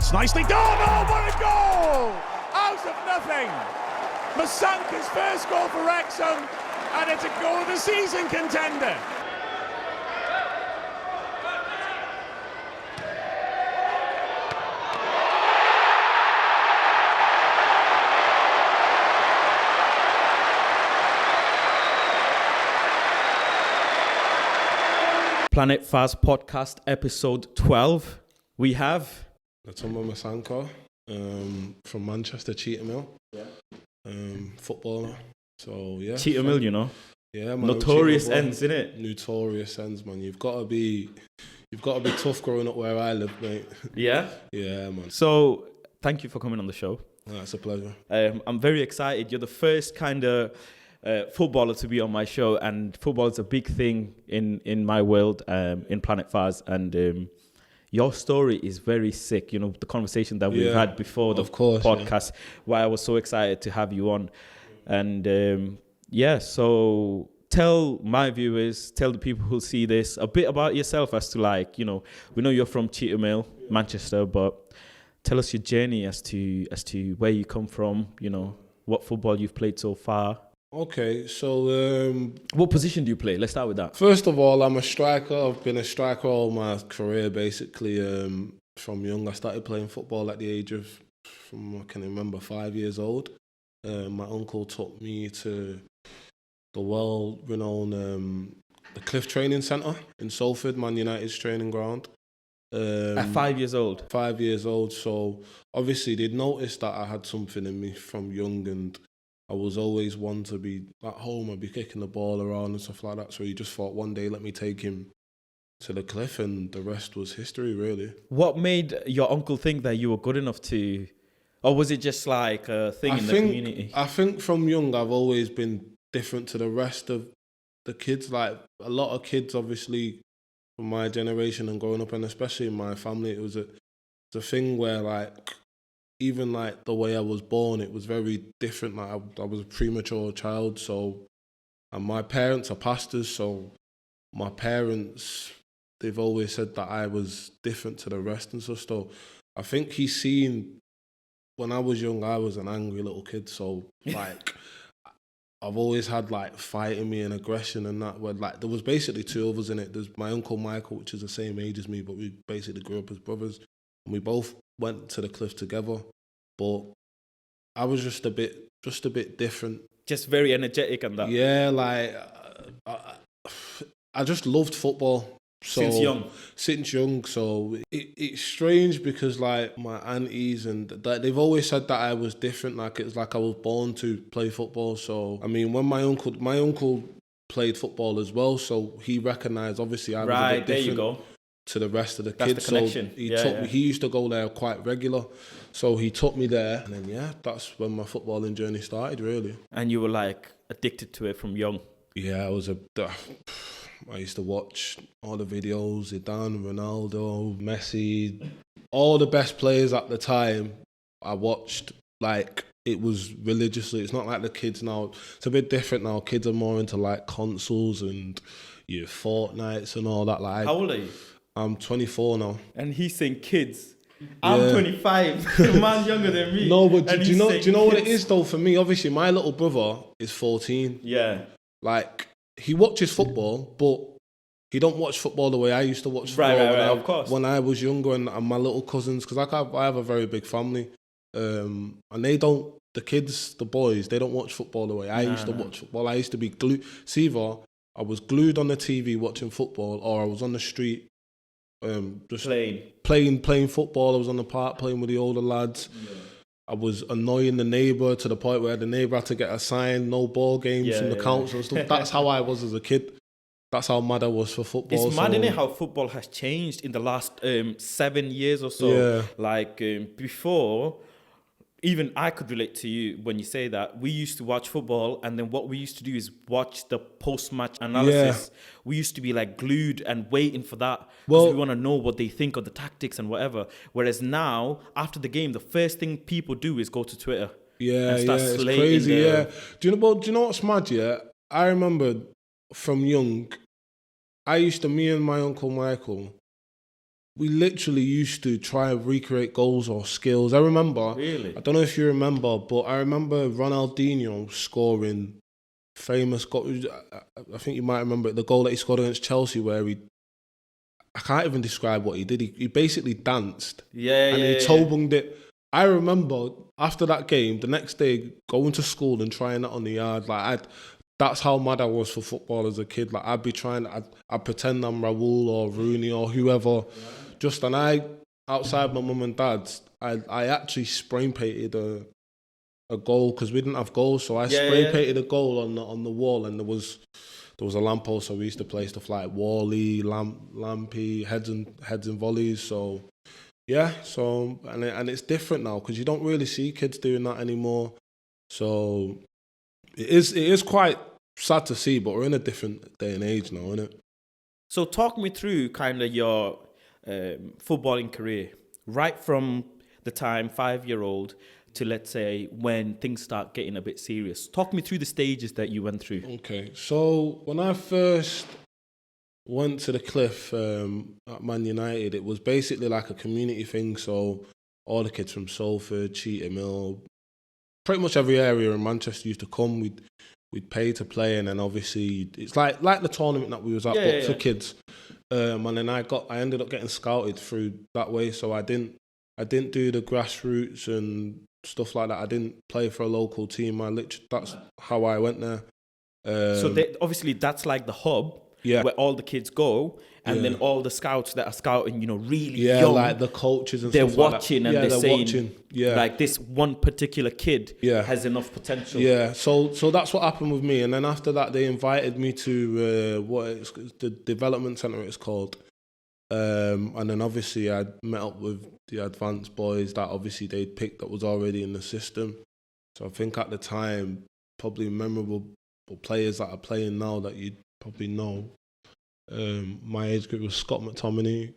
It's nicely done. Oh, what a goal! Out of nothing. Massanka's first goal for Wrexham, and it's a goal of the season contender. Planet Fast Podcast episode 12. We have Ntumba Massanka from Manchester, Cheetah footballer. So yeah, Cheetah Mill, you know. Yeah, man. Notorious ends, innit? Notorious ends, man. You've got to be tough growing up where I live, mate. Yeah? Yeah, man. So, thank you for coming on the show. That's a pleasure. I'm very excited. You're the first kind of footballer to be on my show, and football is a big thing in my world, in Planet Faz, and your story is very sick. You know, the conversation that we've had before the podcast, why I was so excited to have you on. And so tell my viewers, tell the people who see this a bit about yourself as to, like, you know, we know you're from Cheetah Mill, Manchester, but tell us your journey as to where you come from, you know, what football you've played so far. Okay, so what position do you play? Let's start with that. First of all, I'm a striker. I've been a striker all my career, basically. From young, I started playing football at the age of, from I can remember, 5 years old. My uncle took me to the world-renowned the Cliff Training Centre in Salford, Man Utd's training ground. At 5 years old? 5 years old. So obviously they'd noticed that I had something in me from young, and I was always one to be at home. I'd be kicking the ball around and stuff like that. So he just thought one day, let me take him to the cliff, and the rest was history, really. What made your uncle think that you were good enough to, or was it just like a thing the community? I think from young, I've always been different to the rest of the kids. Like a lot of kids, obviously, from my generation and growing up, and especially in my family, it was a thing where, like, even like the way I was born, it was very different. Like I was a premature child, so, and my parents are pastors, so my parents, they've always said that I was different to the rest and stuff. So I think he's seen, when I was young, I was an angry little kid. So like, I've always had like fighting me and aggression and that. Where like there was basically two of us in it. There's my uncle Michael, which is the same age as me, but we basically grew up as brothers, and we both went to the cliff together. But I was just a bit different. Just very energetic and that. Yeah, like I just loved football. So, since young. So it's strange because like my aunties and they've always said that I was different. Like it's like I was born to play football. So I mean, when my uncle played football as well, so he recognised obviously I was a bit different. There you go. To the rest of the kids. The connection. So he used to go there quite regular. So he took me there, and then that's when my footballing journey started, really. And you were like addicted to it from young. Yeah, I used to watch all the videos, Zidane, Ronaldo, Messi, all the best players at the time. I watched, like, it was religiously. It's not like the kids now. It's a bit different now. Kids are more into like consoles and your Fortnites and all that. Like, how old are you? I'm 24 now. And he's saying kids. I'm 25. The man's younger than me. No, but do you know what it is though? For me, obviously, my little brother is 14. Yeah. Like, he watches football, but he don't watch football the way I used to watch football of course. When I was younger, and my little cousins, because I have a very big family, and they don't. The kids, the boys, they don't watch football the way I used to watch football. I used to be glued. See, either I was glued on the TV watching football, or I was on the street. Just playing football. I was on the park playing with the older lads. Yeah. I was annoying the neighbour to the point where the neighbour had to get a sign, no ball games from the council and stuff. That's how I was as a kid. That's how mad I was for football. It's mad, isn't it, how football has changed in the last 7 years or so. Yeah. Like before, even I could relate to you when you say that. We used to watch football, and then what we used to do is watch the post-match analysis. Yeah. We used to be like glued and waiting for that because we want to know what they think of the tactics and whatever. Whereas now, after the game, the first thing people do is go to Twitter. Yeah, it's crazy. Yeah. Do you know what's mad? Yeah, I remember from young, me and my uncle Michael, we literally used to try and recreate goals or skills. I remember. Really? I don't know if you remember, but I remember Ronaldinho scoring famous goal. I think you might remember the goal that he scored against Chelsea, where I can't even describe what he did. He basically danced. Yeah, and he toe bunged it. I remember after that game, the next day going to school and trying that on the yard. Like that's how mad I was for football as a kid. Like I'd be trying. I'd pretend I'm Raul or Rooney or whoever. Yeah. And I outside my mum and dad's, I actually spray painted a goal because we didn't have goals. So I spray painted a goal on the wall, and there was a lamppost. So we used to play stuff like Wally, Lampy, heads and volleys. So. Yeah, so and it's different now because you don't really see kids doing that anymore. So it is quite sad to see, but we're in a different day and age now, isn't it? So talk me through kind of your footballing career, right from the time 5-year-old to, let's say, when things start getting a bit serious. Talk me through the stages that you went through. Okay, so when I first went to the cliff at Man United, it was basically like a community thing. So all the kids from Salford, Cheetham Hill, pretty much every area in Manchester used to come. We'd pay to play, and then obviously it's like the tournament that we was at, for kids. And then I ended up getting scouted through that way. So I didn't do the grassroots and stuff like that. I didn't play for a local team. That's how I went there. So obviously that's like the hub. Yeah. Where all the kids go, and then all the scouts that are scouting, really young, like the coaches and they're stuff like watching that. and they're saying, watching. like this one particular kid has enough potential. Yeah, so that's what happened with me, and then after that they invited me to the development centre it's called, and then obviously I met up with the advanced boys that obviously they'd picked that was already in the system. So I think at the time probably memorable players that are playing now that you'd probably know. My age group was Scott McTominay.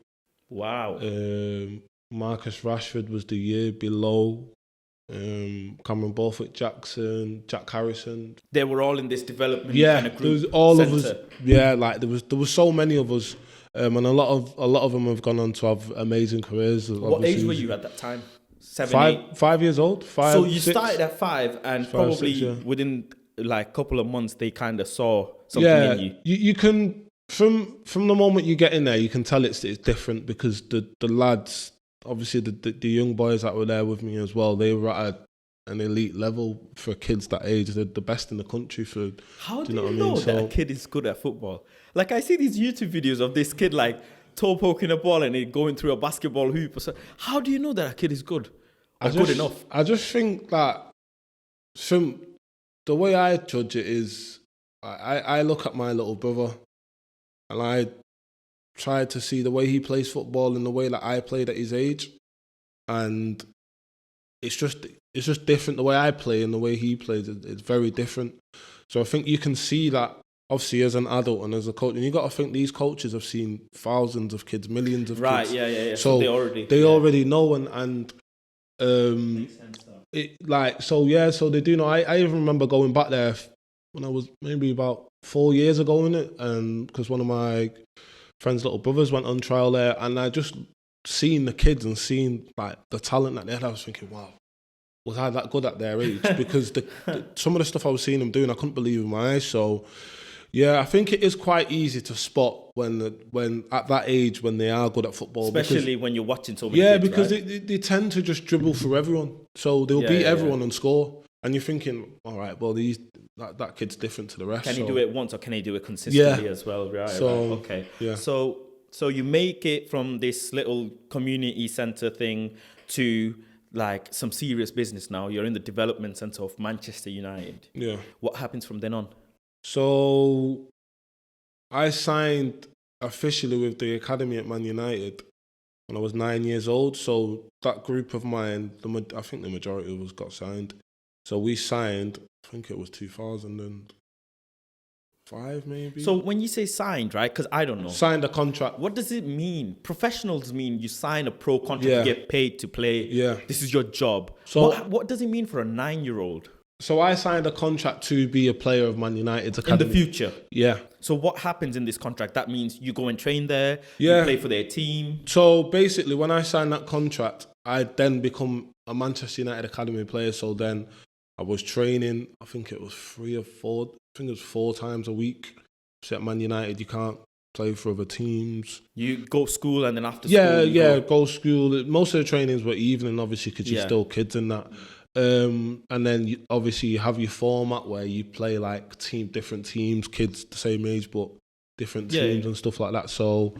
Wow. Marcus Rashford was the year below. Cameron Borthwick Jackson, Jack Harrison. They were all in this development kind of group. There was all center. of us. Yeah, like there was so many of us, and a lot of them have gone on to have amazing careers. What age were you at that time? 7, 8? 5 years old. 5. So you 6. started at 5, and 5, probably 6, within like a couple of months they kind of saw something in you. You can from the moment you get in there, you can tell it's different because the lads, obviously the young boys that were there with me as well, they were at an elite level for kids that age. They're the best in the country for. How do you know that a kid is good at football? Like I see these YouTube videos of this kid like toe poking a ball and it going through a basketball hoop. So how do you know that a kid is good or good enough? I just think that from the way I judge it is, I look at my little brother and I try to see the way he plays football and the way that I played at his age, and it's just different. The way I play and the way he plays, it's very different. So I think you can see that obviously as an adult and as a coach, and you got to think these coaches have seen thousands of kids, millions of kids. Right, yeah. So they already know and so they do know. I even remember going back there when I was maybe about 4 years ago, innit? Because one of my friend's little brothers went on trial there, and I just seen the kids and seen like the talent that they had. I was thinking, wow, was I that good at their age? Because some of the stuff I was seeing them doing, I couldn't believe in my eyes. So yeah, I think it is quite easy to spot when at that age when they are good at football, especially when you're watching so many kids, because right? they tend to just dribble through everyone, so they'll beat everyone and score. And you're thinking, all right, well, that kid's different to the rest. Can he do it once or can he do it consistently as well? Right. Okay. Yeah. So you make it from this little community centre thing to like some serious business now. You're in the development centre of Manchester United. Yeah. What happens from then on? So I signed officially with the academy at Man United when I was 9 years old. So that group of mine, I think the majority of us got signed. So we signed, I think it was 2005 maybe. So when you say signed, right, because I don't know. Signed a contract. What does it mean? Professionals mean you sign a pro contract, you get paid to play. Yeah. This is your job. So what does it mean for a 9-year-old? So I signed a contract to be a player of Man Utd Academy. In the future. Yeah. So what happens in this contract? That means you go and train there, Yeah. you play for their team. So basically, when I signed that contract, I then become a Manchester United Academy player. So then I was training, I think it was 4 times a week. So at Man United, you can't play for other teams. You go school and then after Yeah, school... go school. Most of the trainings were evening, obviously, because you're still kids and that. And then obviously you have your format where you play like different teams, kids the same age, but different teams and stuff like that. So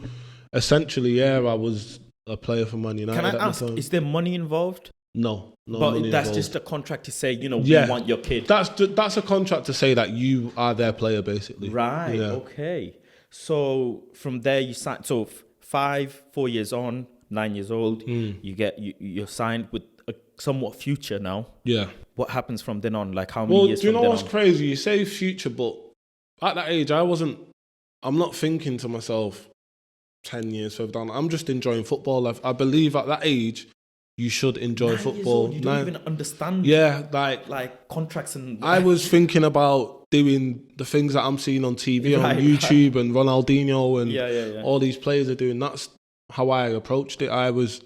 essentially, I was a player for Man United. Can I ask, is there money involved? No but money that's involved. just a contract to say, we want your kid. That's a contract to say that you are their player, basically. Right. Yeah. Okay. So from there you sign. So 4 years on, 9 years old, you're signed with a somewhat future now. Yeah. What happens from then on? Like how many years? Do you from know then what's on? crazy? You say future, but at that age, I'm not thinking to myself 10 years further down. I'm just enjoying football. I believe at that age, you should enjoy 9 football. Years old, you don't even understand. Yeah, like contracts and. I was thinking about doing the things that I'm seeing on TV, on YouTube, and Ronaldinho and all these players are doing. That's how I approached it. I was,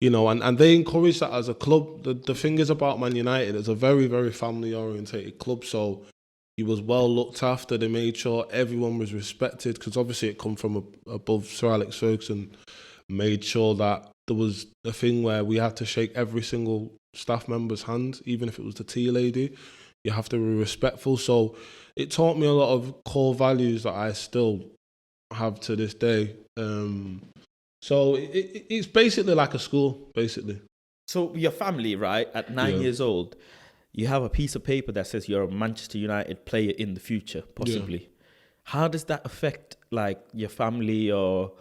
and they encourage that as a club. The thing is about Man United, it's a very, very family orientated club. So he was well looked after. They made sure everyone was respected because obviously it come from above. Sir Alex Ferguson made sure that there was a thing where we had to shake every single staff member's hand, even if it was the tea lady. You have to be respectful. So it taught me a lot of core values that I still have to this day. So it's basically like a school, basically. So your family, right, at 9 years old, you have a piece of paper that says you're a Manchester United player in the future, possibly. Yeah. How does that affect like your family, or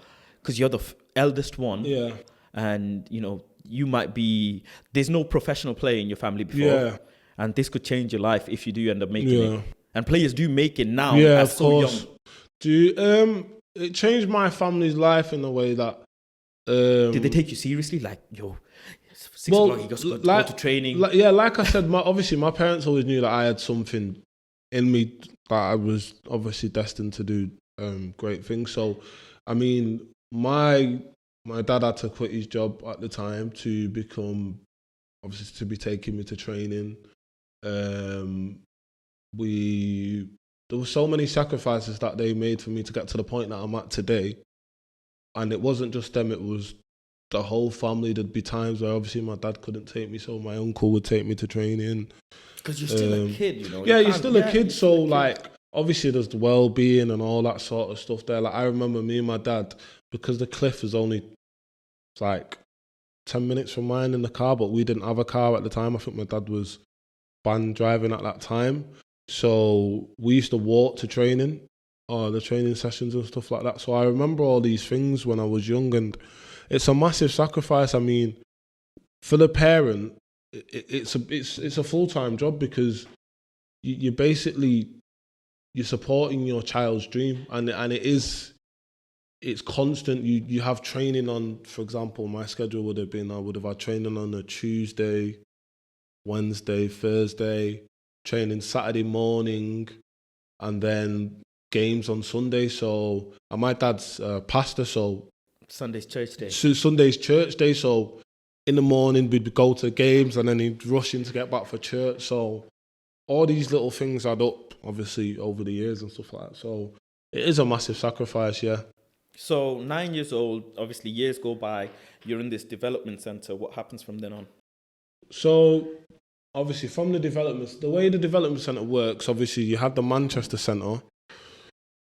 because you're the eldest one? Yeah. And you might be. There's no professional player in your family before, and this could change your life if you do end up making it. And players do make it now. Yeah, as of so course. Young. It changed my family's life in a way that. Did they take you seriously? Like, 6 o'clock, you got to go to training. Like I said, obviously my parents always knew that I had something in me that I was obviously destined to do great things. So, I mean, my dad had to quit his job at the time to be taking me to training. There were so many sacrifices that they made for me to get to the point that I'm at today. And it wasn't just them, it was the whole family. There'd be times where obviously my dad couldn't take me, so my uncle would take me to training. Because you're still a kid, Yeah, you're still a kid, so like, obviously there's the well-being and all that sort of stuff there. Like, I remember me and my dad, because the cliff was only like 10 minutes from mine in the car, but we didn't have a car at the time. I think my dad was banned driving at that time. So we used to walk to training, or the training sessions and stuff like that. So I remember all these things when I was young, and it's a massive sacrifice. I mean, for the parent, it's a full-time job because you're supporting your child's dream, and it's constant. You have training on, for example, my schedule would have been, I would have had training on a Tuesday, Wednesday, Thursday, training Saturday morning, and then games on Sunday. So, and my dad's pastor, so Sunday's church day. So Sunday's church day. So in the morning we'd go to games, and then he'd rush in to get back for church. So all these little things add up, obviously, over the years and stuff like that. So it is a massive sacrifice, yeah. So 9 years old, obviously years go by, you're in this development centre. What happens from then on? So obviously from the way the development centre works, obviously you have the Manchester Centre,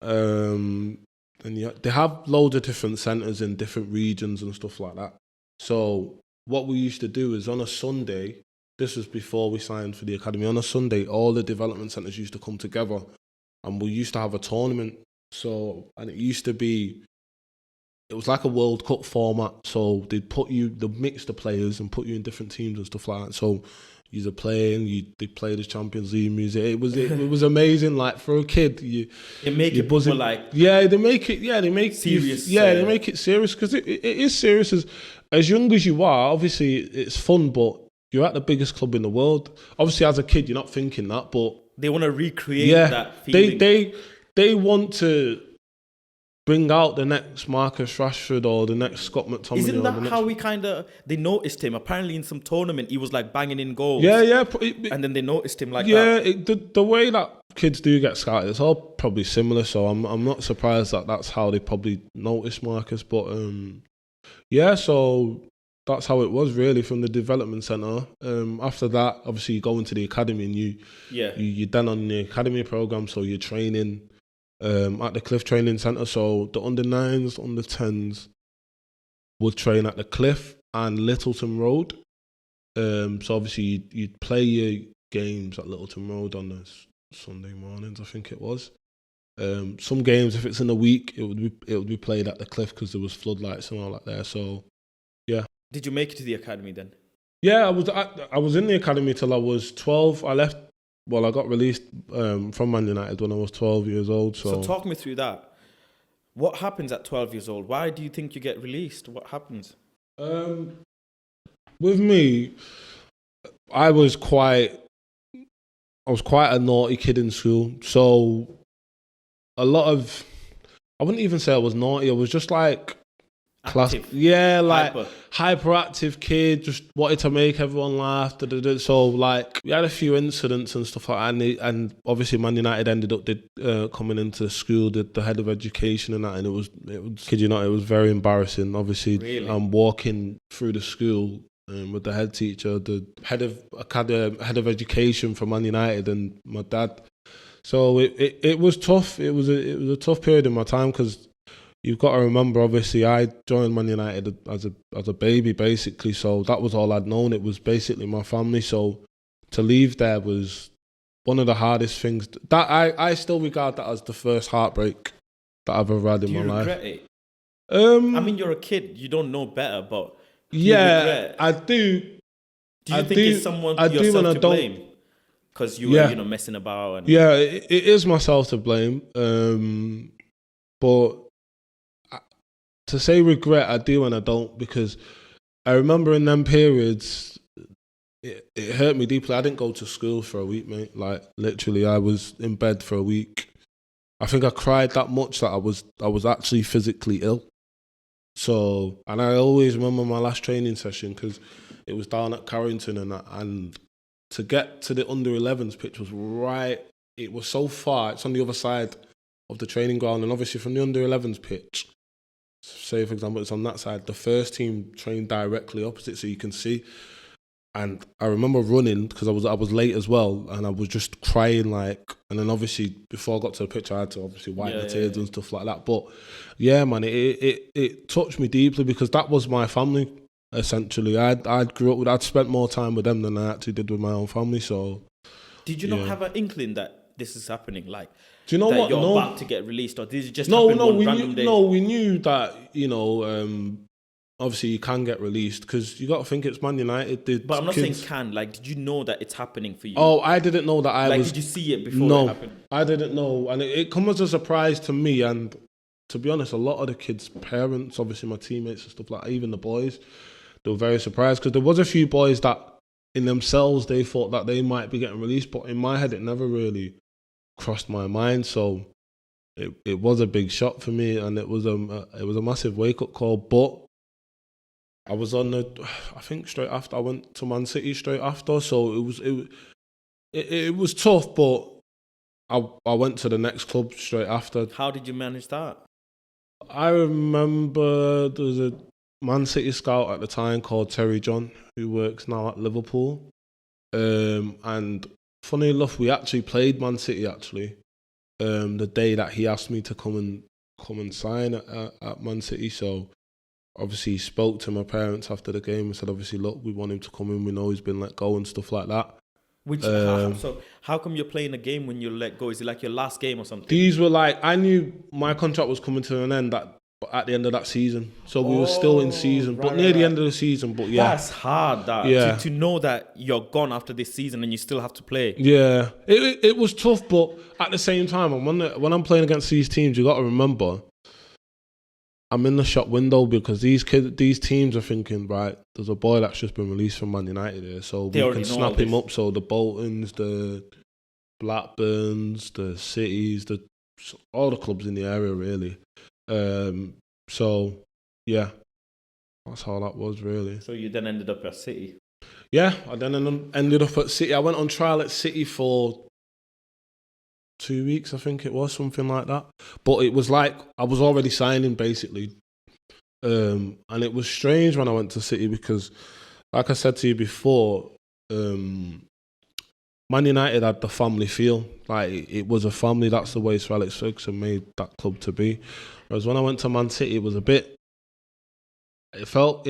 and they have loads of different centres in different regions and stuff like that. So what we used to do is on a Sunday, this was before we signed for the academy, on a Sunday all the development centres used to come together, and we used to have a tournament. So, and it was like a World Cup format. So they'd mix the players and put you in different teams and stuff like that. So you're playing, they play the Champions League music. It was amazing. Like for a kid, they make it serious. They make it serious because it is serious. As young as you are, obviously it's fun, but you're at the biggest club in the world. Obviously, as a kid, you're not thinking that, but They want to recreate that feeling. they want to bring out the next Marcus Rashford or the next Scott McTominay. Isn't that how they noticed him? Apparently in some tournament, he was like banging in goals. Yeah. And then they noticed him like that. Yeah, the way that kids do get scouted, it's all probably similar. So I'm not surprised that that's how they probably noticed Marcus. But so that's how it was really from the development centre. After that, obviously you go into the academy and you're then on the academy programme, so you're training at the Cliff Training Centre. So the under-9s, under-10s would train at the Cliff and Littleton Road. So obviously you'd play your games at Littleton Road on the Sunday mornings, I think it was. Some games, if it's in the week, it would be played at the Cliff because there was floodlights and all that there. So yeah. Did you make it to the academy then? Yeah, I was in the academy till I was 12. I left. Well, I got released from Man United when I was 12 years old. So talk me through that. What happens at 12 years old? Why do you think you get released? What happens? With me, I was quite a naughty kid in school. So I wouldn't even say I was naughty. I was just like Active. Hyperactive kid, just wanted to make everyone laugh. So like we had a few incidents and stuff like that, and obviously Man United ended up coming into the school, the head of education and that, and it was kid you not, it was very embarrassing. Obviously, really? I'm walking through the school with the head teacher, the head of education for Man United, and my dad. So it was tough. It was a tough period in my time because you've got to remember, obviously, I joined Man United as a baby, basically. So that was all I'd known. It was basically my family. So to leave there was one of the hardest things. That I still regard that as the first heartbreak that I've ever had in my life. Do you regret it? I mean, you're a kid. You don't know better, but I do. Do you think it's someone yourself to blame? Because you were, messing about. And yeah, it is myself to blame. But to say regret, I do and I don't, because I remember in them periods, it hurt me deeply. I didn't go to school for a week, mate. Like literally, I was in bed for a week. I think I cried that much that I was actually physically ill. So, and I always remember my last training session because it was down at Carrington and to get to the under-11s pitch was right. It was so far. It's on the other side of the training ground, and obviously from the under-11s pitch, say for example it's on that side, the first team trained directly opposite, so you can see. And I remember running because I was late as well, and I was just crying and then obviously before I got to the pitch I had to obviously wipe my tears and stuff like that. But yeah, man, it touched me deeply because that was my family essentially. I'd grew up with, I'd spent more time with them than I actually did with my own family. So did you not have an inkling that this is happening? Like, do you know that what? You're about to get released, or did it just happen one random day? No, we knew that, obviously you can get released because you got to think it's Man United. But I'm not saying can. Like, did you know that it's happening for you? Oh, I didn't know that I was. Did you see it before it happened? I didn't know, and it comes as a surprise to me. And to be honest, a lot of the kids' parents, obviously my teammates and stuff like that, even the boys, they were very surprised because there was a few boys that in themselves they thought that they might be getting released, but in my head it never really crossed my mind. So it was a big shock for me, and it was a massive wake up call. But I was I think straight after I went to Man City straight after, so it was tough. But I went to the next club straight after. How did you manage that? I remember there was a Man City scout at the time called Terry John, who works now at Liverpool, and funny enough, we actually played Man City the day that he asked me to come and sign at Man City. So obviously he spoke to my parents after the game and said, obviously, look, we want him to come in. We know he's been let go and stuff like that. So how come you're playing a game when you're let go? Is it like your last game or something? These were I knew my contract was coming to an end at the end of that season. So we were still in season, but near the end of the season. But yeah. That's hard, to know that you're gone after this season and you still have to play. Yeah. It was tough, but at the same time, when I'm playing against these teams, you got to remember, I'm in the shop window because these teams are thinking, right, there's a boy that's just been released from Man United here, so we can snap him up. So the Boltons, the Blackburns, the Cities, all the clubs in the area really. So yeah, that's how that was really. So you then ended up at City. Yeah, I then ended up at City. I went on trial at City for 2 weeks, I think it was, something like that. But it was like I was already signing basically. And it was strange when I went to City because, like I said to you before, Man United had the family feel. Like it was a family. That's the way Sir Alex Ferguson made that club to be. Whereas when I went to Man City, it was a bit. It felt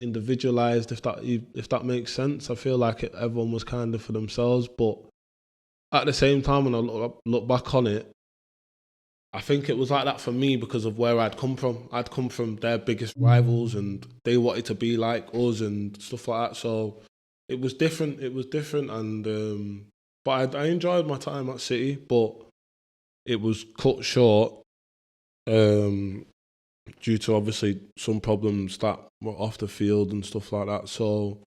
individualized, if that makes sense. I feel like everyone was kind of for themselves, but at the same time, when I look back on it, I think it was like that for me because of where I'd come from. I'd come from their biggest rivals, and they wanted to be like us and stuff like that. So it was different. And but I enjoyed my time at City, but it was cut short due to obviously some problems that were off the field and stuff like that. So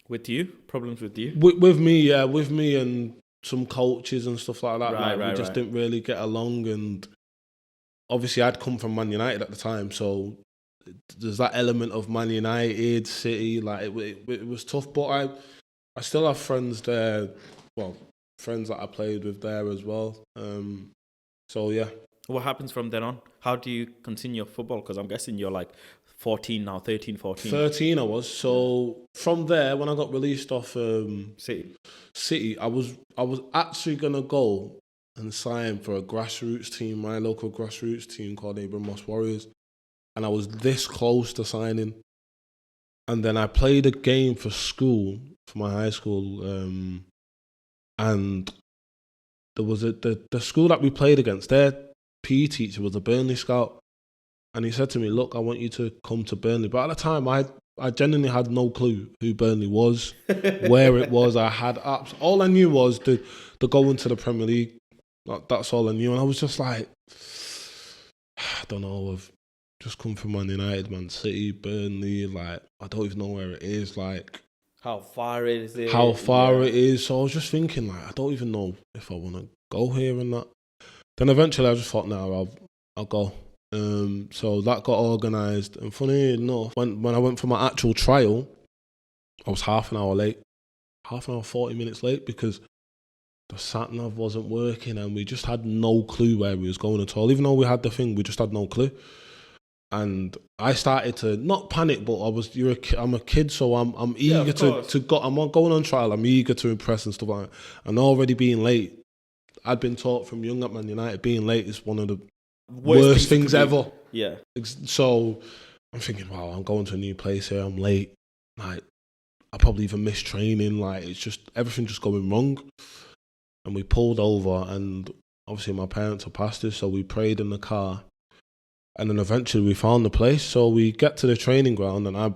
with you, problems with you, with me and some coaches and stuff like that. We just didn't really get along, and obviously I'd come from Man United at the time, so there's that element of Man United, City. Like it was tough, but I still have friends there. Well, friends that I played with there as well. So yeah. What happens from then on? How do you continue football? Because I'm guessing you're like 14 now, 13, 14. 13 I was. So from there, when I got released off City, I was actually going to go and sign for a grassroots team, my local grassroots team called Abram Moss Warriors. And I was this close to signing. And then I played a game for school, for my high school. And there was the school that we played against, their PE teacher was a Burnley scout. And he said to me, look, I want you to come to Burnley. But at the time, I genuinely had no clue who Burnley was, where it was. I had apps. All I knew was the go into the Premier League. That's all I knew. And I was just like, I don't know. I've just come from Man United, Man City, Burnley. Like, I don't even know where it is. Like, how far is it? It is. So I was just thinking, like, I don't even know if I want to go here and that. Then eventually I just thought, no, I'll go. So that got organised, and funny enough, when I went for my actual trial, I was half an hour 40 minutes late because the sat-nav wasn't working and we just had no clue where we was going at all. Even though we had the thing, we just had no clue. And I started to not panic, but I'm a kid, so I'm eager to go. I'm going on trial. I'm eager to impress and stuff like that. And already being late, I'd been taught from young at Man United, being late is one of the worst things ever. Yeah. So I'm thinking, wow, I'm going to a new place here. I'm late. Like, I probably even missed training. Like, it's just everything just going wrong. And we pulled over, and obviously my parents are pastors, so we prayed in the car. And then eventually we found the place. So we get to the training ground, and I'm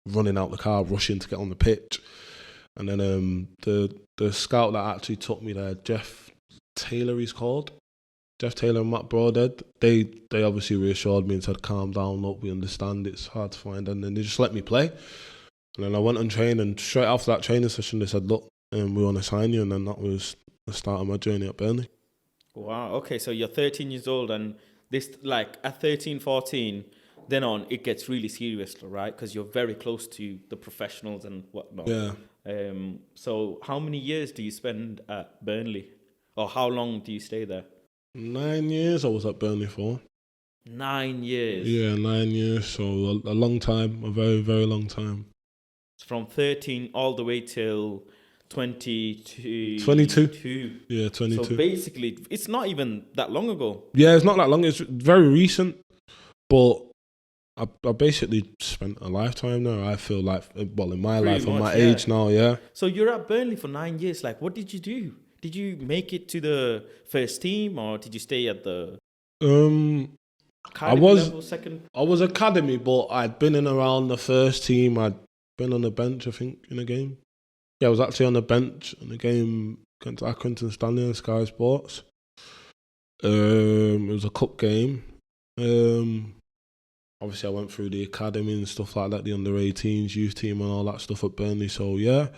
running out the car, rushing to get on the pitch. And then the scout that actually took me there, Jeff Taylor, he's called. Jeff Taylor and Matt Broadhead, they obviously reassured me and said, calm down, look, we understand it's hard to find. And then they just let me play. And then I went and trained, and straight after that training session, they said, look, we want to sign you. And then that was the start of my journey at Burnley. Wow, okay, so you're 13 years old, and this, like, at 13, 14, then on, it gets really serious, right? Because you're very close to the professionals and whatnot. Yeah. So how many years do you spend at Burnley? Or how long do you stay there? 9 years I was at Burnley for. 9 years? Yeah, 9 years. So a long time, a very, very long time. From 13 all the way till 22. Yeah, 22. So basically, it's not even that long ago. Yeah, it's not that long. It's very recent. But I basically spent a lifetime there. I feel like, well, in my life, at my age now, yeah. So you're at Burnley for 9 years. Like, what did you do? Did you make it to the first team, or did you stay at the academy level, second? I was academy, but I'd been in around the first team. I'd been on the bench, I think, in a game. Yeah, I was actually on the bench in a game against Accrington Stanley on Sky Sports. It was a cup game. Obviously, I went through the academy and stuff like that, the under-18s, youth team and all that stuff at Burnley. So, yeah,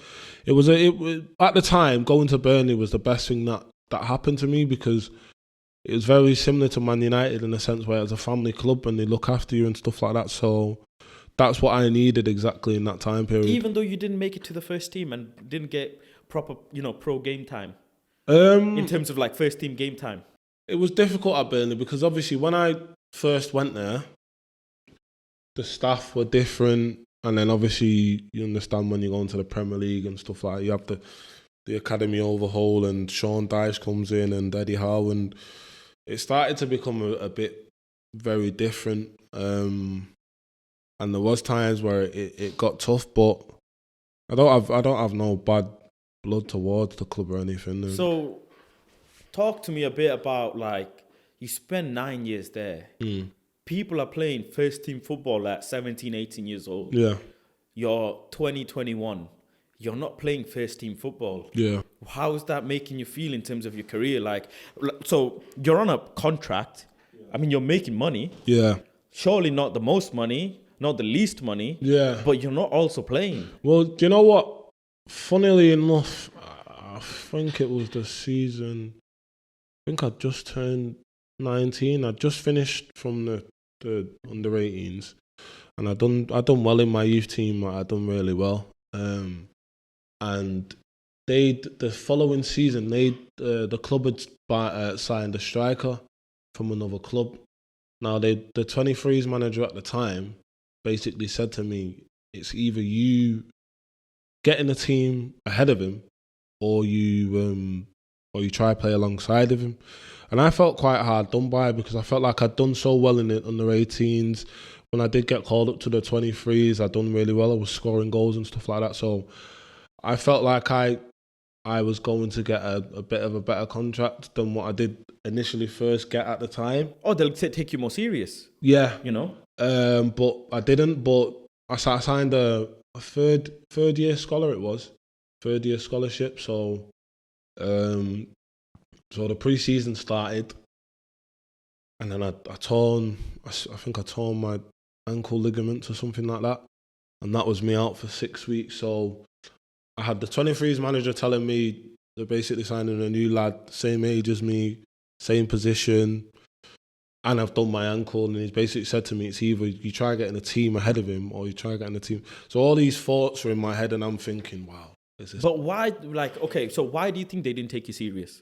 it was at the time, going to Burnley was the best thing that happened to me, because it was very similar to Man United in the sense where it's a family club and they look after you and stuff like that. So that's what I needed exactly in that time period. Even though you didn't make it to the first team and didn't get proper, pro game time, in terms of like first team game time? It was difficult at Burnley because obviously when I first went there, the staff were different. And then obviously you understand when you go into the Premier League and stuff like that, you have the academy overhaul and Sean Dyche comes in and Eddie Howe, and it started to become a bit very different. And there was times where it got tough, but I don't have no bad blood towards the club or anything. So talk to me a bit about, like, you spent 9 years there. People are playing first team football at 17, 18 years old. Yeah. You're 20, 21. You're not playing first team football. Yeah. How is that making you feel in terms of your career? Like, so you're on a contract. I mean, you're making money. Yeah. Surely not the most money, not the least money. Yeah. But you're not also playing. Well, do you know what? Funnily enough, I think it was the season. I think I'd just turned 19. I'd just finished from the under 18s, and I done well in my youth team. I done really well. And the following season, the club had signed a striker from another club. Now the 23s manager at the time basically said to me, it's either you get in the team ahead of him, or you try to play alongside of him. And I felt quite hard done by, because I felt like I'd done so well in the under 18s. When I did get called up to the 23s, I'd done really well. I was scoring goals and stuff like that. So I felt like I was going to get a bit of a better contract than what I did initially first get at the time. Oh, they'll take you more serious. Yeah. But I didn't. But I signed a third year third year scholarship. So the pre-season started, and then I think I torn my ankle ligaments or something like that, and that was me out for 6 weeks. So I had the 23s manager telling me they're basically signing a new lad, same age as me, same position, and I've done my ankle, and he's basically said to me, it's either you try getting a team ahead of him or you try getting a team. So all these thoughts were in my head, and I'm thinking, wow. But why, so why do you think they didn't take you serious?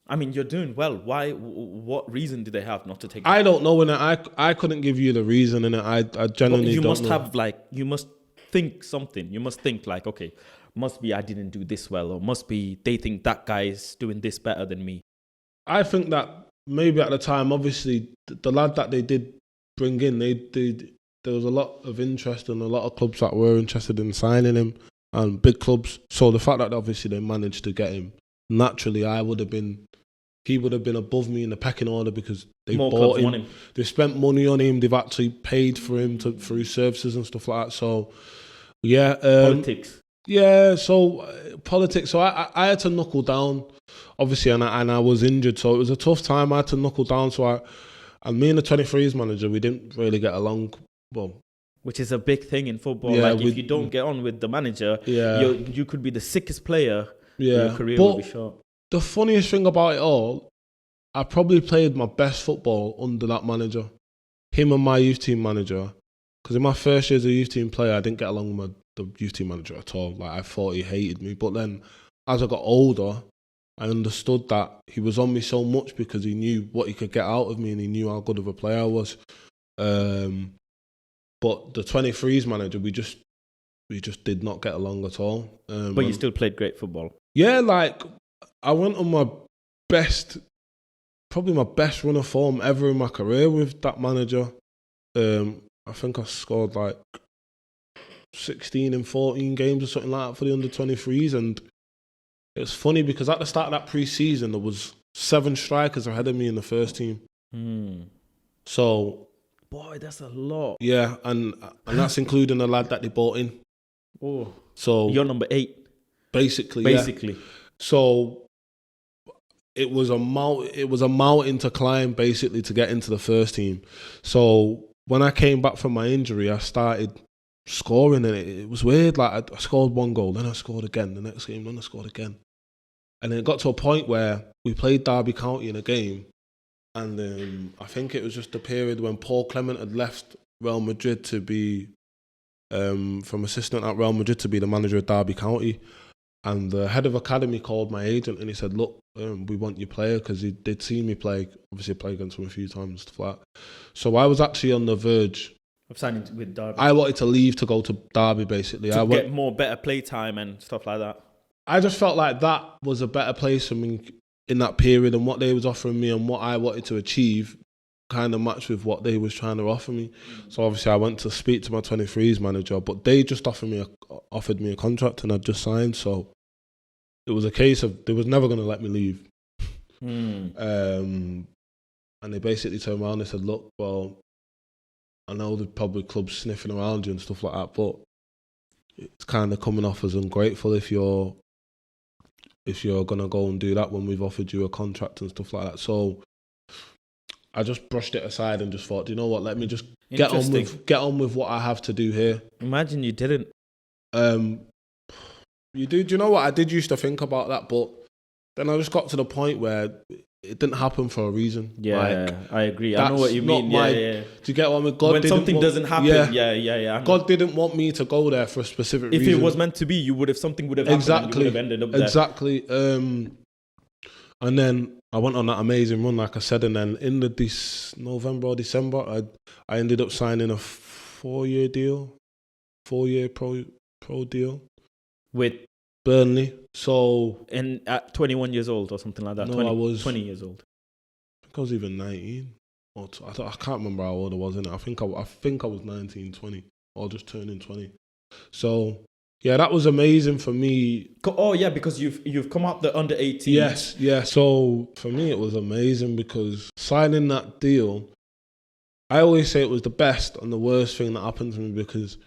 I mean, you're doing well. Why? What reason do they have not to take you? I don't know, and I couldn't give you the reason, and I genuinely don't know. You must think something. You must think like, okay, must be I didn't do this well, or must be they think that guy is doing this better than me. I think that maybe at the time, obviously, the lad that they did bring in, there was a lot of interest and a lot of clubs that were interested in signing him, and big clubs. So the fact that obviously they managed to get him, naturally, he would have been above me in the pecking order, because they bought him. They spent money on him. They've actually paid for him for his services and stuff like that. So, yeah. Politics. Yeah, so politics. So I had to knuckle down, obviously, and I was injured. So it was a tough time. I had to knuckle down. And me and the 23s manager, we didn't really get along well. Which is a big thing in football. Yeah, if you don't get on with the manager, yeah, you could be the sickest player. Yeah, your career will be short. The funniest thing about it all, I probably played my best football under that manager, him and my youth team manager. Because in my first year as a youth team player, I didn't get along with the youth team manager at all. Like, I thought he hated me. But then, as I got older, I understood that he was on me so much because he knew what he could get out of me, and he knew how good of a player I was. But the 23s manager, we just did not get along at all. But you still played great football. Yeah, like, I went on probably my best run of form ever in my career with that manager. I think I scored like 16 in 14 games or something like that for the under 23s, and it's funny because at the start of that pre-season there was 7 strikers ahead of me in the first team. So, boy, that's a lot. Yeah, and that's including the lad that they bought in. Oh, so you're number 8, basically. Yeah. So it was a mountain to climb basically to get into the first team. So when I came back from my injury, I started scoring, and it was weird. Like I scored one goal, then I scored again. The next game, then I scored again, and then it got to a point where we played Derby County in a game, and I think it was just a period when Paul Clement had left Real Madrid to be from assistant at Real Madrid to be the manager of Derby County. And the head of academy called my agent and he said, look, we want your player, because they'd seen me play, obviously play against him a few times and stuff like that. So I was actually on the verge of signing with Derby. I wanted to leave to go to Derby, basically. To get more better play time and stuff like that. I just felt like that was a better place for me in that period, and what they was offering me and what I wanted to achieve kind of matched with what they was trying to offer me. So obviously I went to speak to my 23s manager, but they just offered me a contract, and I'd just signed. So it was a case of they was never going to let me leave. And they basically turned around and said, look, well, I know there's probably clubs sniffing around you and stuff like that, but it's kind of coming off as ungrateful if you're going to go and do that when we've offered you a contract and stuff like that. So I just brushed it aside and just thought, do you know what, let me just get on with what I have to do here. Imagine you didn't. Do you know what, I did used to think about that, but then I just got to the point where it didn't happen for a reason. Yeah, like, I agree. I know what you mean. Yeah. Do you get what I mean? God when something doesn't happen, God didn't want me to go there for a specific reason. If it was meant to be, something would have happened. Exactly. And you would have ended up there. Exactly. And then I went on that amazing run, like I said, and then in this November or December, I ended up signing a 4-year deal, 4-year pro deal with Burnley. So, and at 21 years old or something like that. No, I was 20 years old. I think I was even 19 or I can't remember how old I was in it. I think I was 19, 20, or just turning 20. So yeah, that was amazing for me. Oh yeah, because you've come up the under 18. Yes, yeah. So for me, it was amazing because signing that deal, I always say it was the best and the worst thing that happened to me, because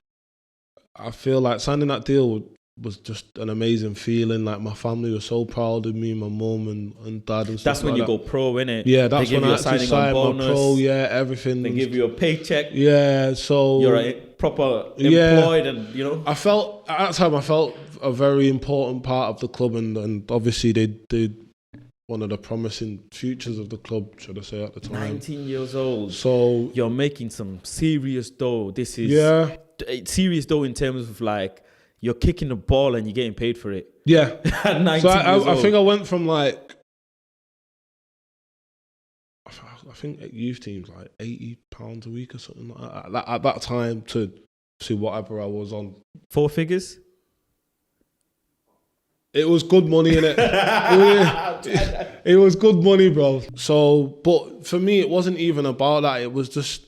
I feel like signing that deal was just an amazing feeling. Like my family was so proud of me, my mum and dad and stuff. That's when like you go pro, innit? Yeah, that's when I actually signed my pro. Yeah, everything. They give you a paycheck. Yeah, so you're a proper employed, and you know. At that time I felt a very important part of the club, and obviously they one of the promising futures of the club, should I say, at the time. 19 years old. So you're making some serious dough. This is serious dough in terms of like, you're kicking the ball and you're getting paid for it. Yeah. At 19 so years old. I think I went from like, I think at youth teams like £80 a week or something like that at that time to whatever I was on. 4 figures? It was good money, innit? It was good money, bro. So, but for me, it wasn't even about that. It was just,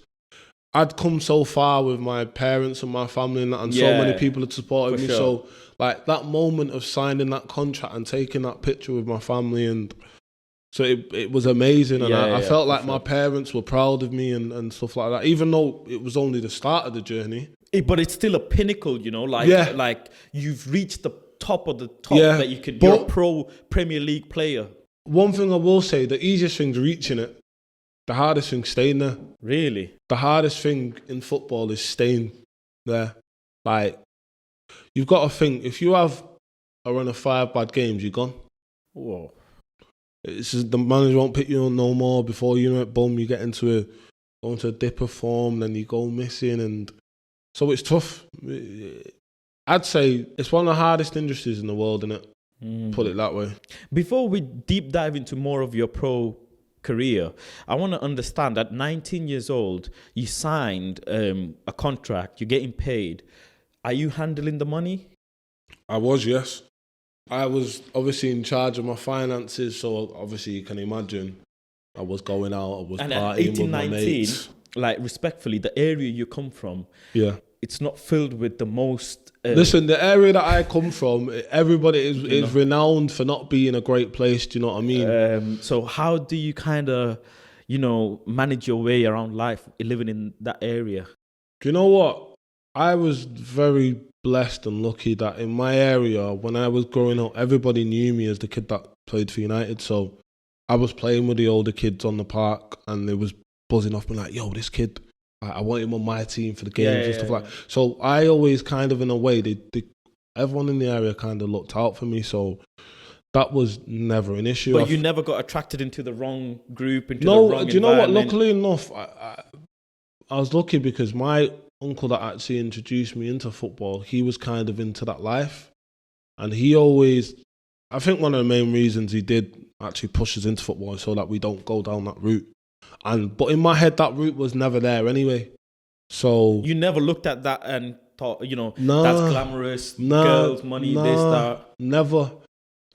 I'd come so far with my parents and my family and that, and so many people had supported me. Sure. So like that moment of signing that contract and taking that picture with my family, and so it was amazing. And I felt like my parents were proud of me and stuff like that, even though it was only the start of the journey. But it's still a pinnacle, you know, like you've reached the top of the top that you could. You're a pro Premier League player. One thing I will say, the easiest thing's reaching it. The hardest thing staying there. Really? The hardest thing in football is staying there. Like, you've got to think, if you have a run of 5 bad games, you're gone. Whoa. It's just, the manager won't pick you on no more. Before you know it, boom, you get into a dip of form, then you go missing, and so it's tough. I'd say it's one of the hardest industries in the world, innit? Put it that way. Before we deep dive into more of your pro career, I want to understand, at 19 years old, you signed a contract, you're getting paid. Are you handling the money? I was, yes. I was obviously in charge of my finances, so obviously you can imagine I was going out, I was partying with my mates. Like, respectfully, the area you come from, it's not filled with the most... Listen, the area that I come from, everybody is renowned for not being a great place, do you know what I mean? So how do you kind of, manage your way around life living in that area? Do you know what? I was very blessed and lucky that in my area, when I was growing up, everybody knew me as the kid that played for United. So I was playing with the older kids on the park, and they was buzzing off me like, "Yo, this kid, I want him on my team for the games and stuff like." So I always kind of, in a way, everyone in the area kind of looked out for me. So that was never an issue. But you never got attracted into the wrong group, into no, the wrong do you know what? environment? Luckily enough, I was lucky because my uncle that actually introduced me into football, he was kind of into that life. And he always, I think one of the main reasons he did actually push us into football is so that we don't go down that route. But in my head, that route was never there anyway. So you never looked at that and thought, nah, that's glamorous, girls, money, this, that. Never.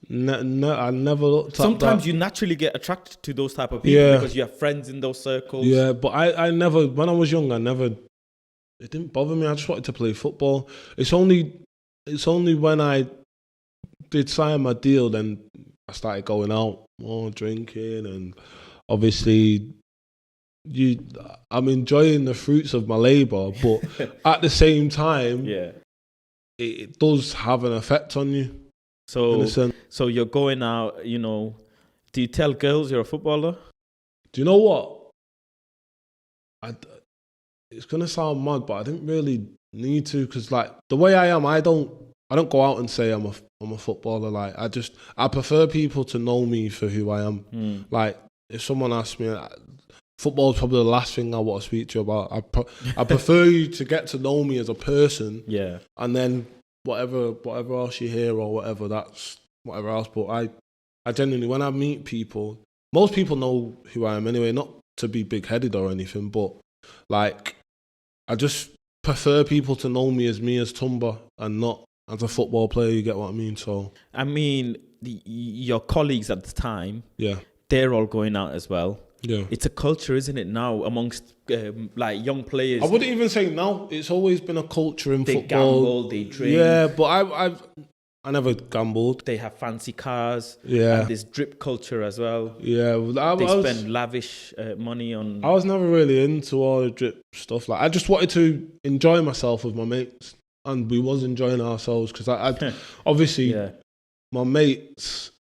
I never looked at that. Sometimes you naturally get attracted to those type of people because you have friends in those circles. Yeah, but I never, when I was young, it didn't bother me. I just wanted to play football. It's only when I did sign my deal, then I started going out more, drinking, and obviously I'm enjoying the fruits of my labour, but at the same time, it does have an effect on you. So you're going out, do you tell girls you're a footballer? Do you know what? It's gonna sound mad, but I didn't really need to, because like the way I am, I don't go out and say I'm a footballer. Like I prefer people to know me for who I am. Like if someone asks me, football is probably the last thing I want to speak to you about. I prefer you to get to know me as a person. Yeah. And then whatever else you hear or whatever, that's whatever else. But I genuinely, when I meet people, most people know who I am anyway. Not to be big-headed or anything, but like I just prefer people to know me as Ntumba and not as a football player. You get what I mean? So I mean, your colleagues at the time, they're all going out as well. Yeah, it's a culture, isn't it, now amongst like young players? I wouldn't even say now. It's always been a culture in football. They gamble, they drink. Yeah, but I never gambled. They have fancy cars. Yeah, and this drip culture as well. Yeah, they spend lavish money on. I was never really into all the drip stuff. Like I just wanted to enjoy myself with my mates, and we was enjoying ourselves because I obviously my mates,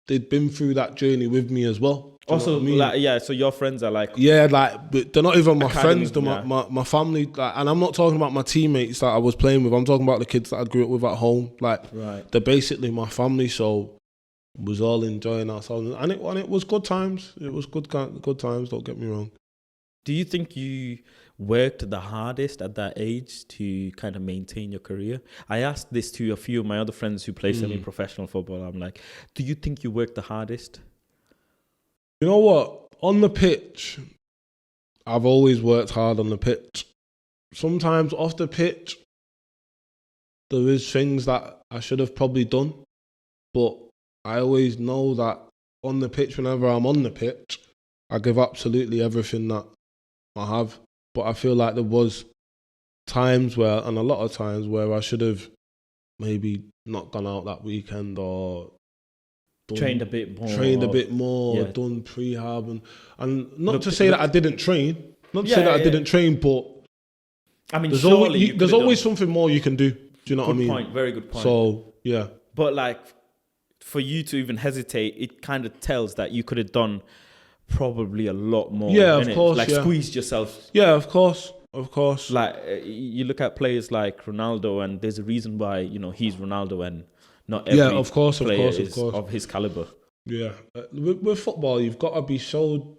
they'd been through that journey with me as well. Also, like, so your friends are like... Yeah, like, but they're not even my friends, they're my family. Like, and I'm not talking about my teammates that I was playing with. I'm talking about the kids that I grew up with at home. Like, they're basically my family, so we was all enjoying ourselves. And it was good times. It was good times, don't get me wrong. Do you think you worked the hardest at that age to kind of maintain your career? I asked this to a few of my other friends who play semi-professional football. I'm like, do you think you worked the hardest? You know what? On the pitch, I've always worked hard on the pitch. Sometimes off the pitch, there is things that I should have probably done. But I always know that on the pitch, whenever I'm on the pitch, I give absolutely everything that I have. But I feel like there was times where, and a lot of times where I should have maybe not gone out that weekend or trained a bit more, done prehab, and not to say that I didn't train, but I mean, there's always something more you can do. Do you know what I mean? Good point, very good point. So yeah, but like for you to even hesitate, it kind of tells that you could have done probably a lot more. Yeah, of course. Like squeezed yourself. Yeah, of course. Like you look at players like Ronaldo, and there's a reason why he's Ronaldo and not every player is of his caliber. Yeah, with football, you've got to be so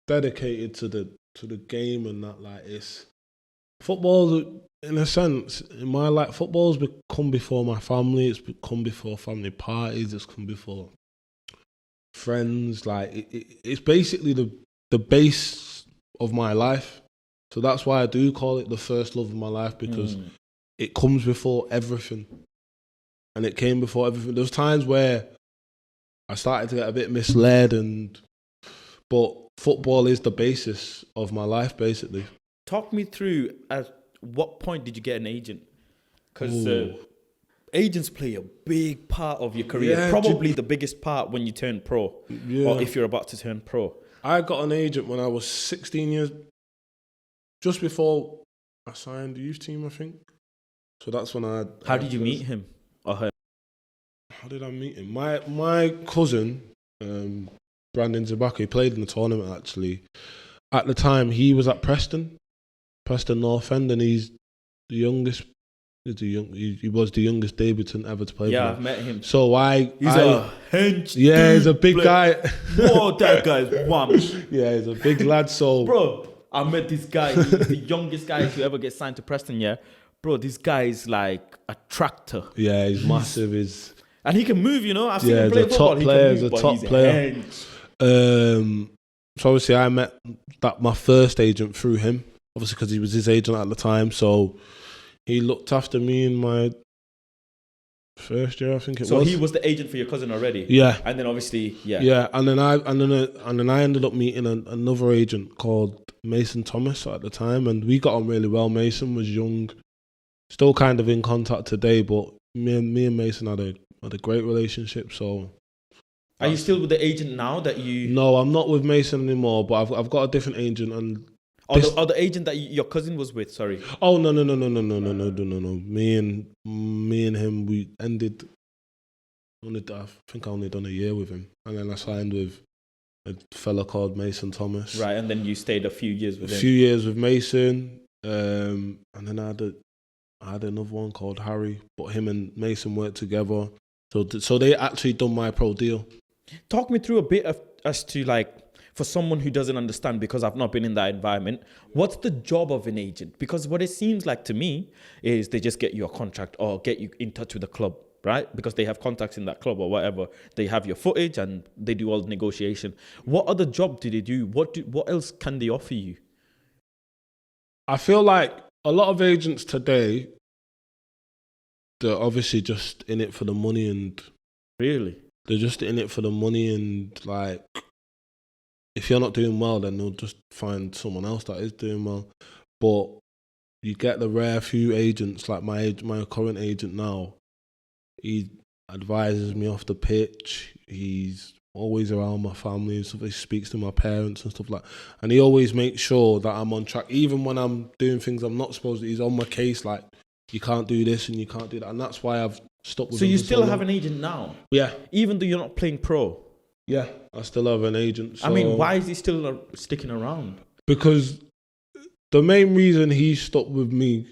dedicated to the game and that. Like it's football, in a sense, in my life, football's come before my family. It's come before family parties. It's come before friends. Like it's basically the base of my life. So that's why I do call it the first love of my life, because it comes before everything. And it came before everything. There was times where I started to get a bit misled, but football is the basis of my life, basically. Talk me through, at what point did you get an agent? Because agents play a big part of your career, probably the biggest part when you turn pro, or if you're about to turn pro. I got an agent when I was 16 years, just before I signed the youth team, I think. So that's when I... How did you meet him or her? How did I meet him? My cousin, Brandon Zabaka. He played in the tournament actually. At the time, he was at Preston North End, and he's the youngest. He was the youngest debutant ever to play. Yeah, for I've met him. So He's a hench. Yeah, he's a big guy. Whoa, that guy's wham. Yeah, he's a big lad. So, bro, I met this guy. He's the youngest guy to ever get signed to Preston. Yeah, bro, this guy is like a tractor. Yeah, he's massive. And he can move. You know, I've seen him play football. He's a top player. So obviously, I met my first agent through him. Obviously, because he was his agent at the time. So he looked after me in my first year, I think it was. So he was the agent for your cousin already. Yeah. And then obviously, Yeah, and then I ended up meeting another agent called Mason Thomas at the time, and we got on really well. Mason was young, still kind of in contact today, but me and Mason had a great relationship. So, are you still with the agent now that you? No, I'm not with Mason anymore, but I've got a different agent. And the agent that your cousin was with, sorry. Oh no. Me and him, we ended. I think I only done a year with him, and then I signed with a fella called Mason Thomas. Right, and then you stayed a few years with him. A few years with Mason, and then I had another one called Harry, but him and Mason worked together. So they actually done my pro deal. Talk me through a bit as to like, for someone who doesn't understand, because I've not been in that environment, what's the job of an agent? Because what it seems like to me is they just get you a contract or get you in touch with the club, right? Because they have contacts in that club or whatever. They have your footage and they do all the negotiation. What other job do they do? What else can they offer you? I feel like a lot of agents today, they're obviously just in it for the money, and really, they're just in it for the money, and like, if you're not doing well, then they'll just find someone else that is doing well. But you get the rare few agents, like my current agent now. He advises me off the pitch. He's always around my family and stuff. He speaks to my parents and stuff like that. And he always makes sure that I'm on track. Even when I'm doing things I'm not supposed to, he's on my case, like, you can't do this and you can't do that. And that's why I've stuck with him. So you still have an agent now? Yeah. Even though you're not playing pro? Yeah, I still have an agent. So, I mean, why is he still sticking around? Because the main reason he stuck with me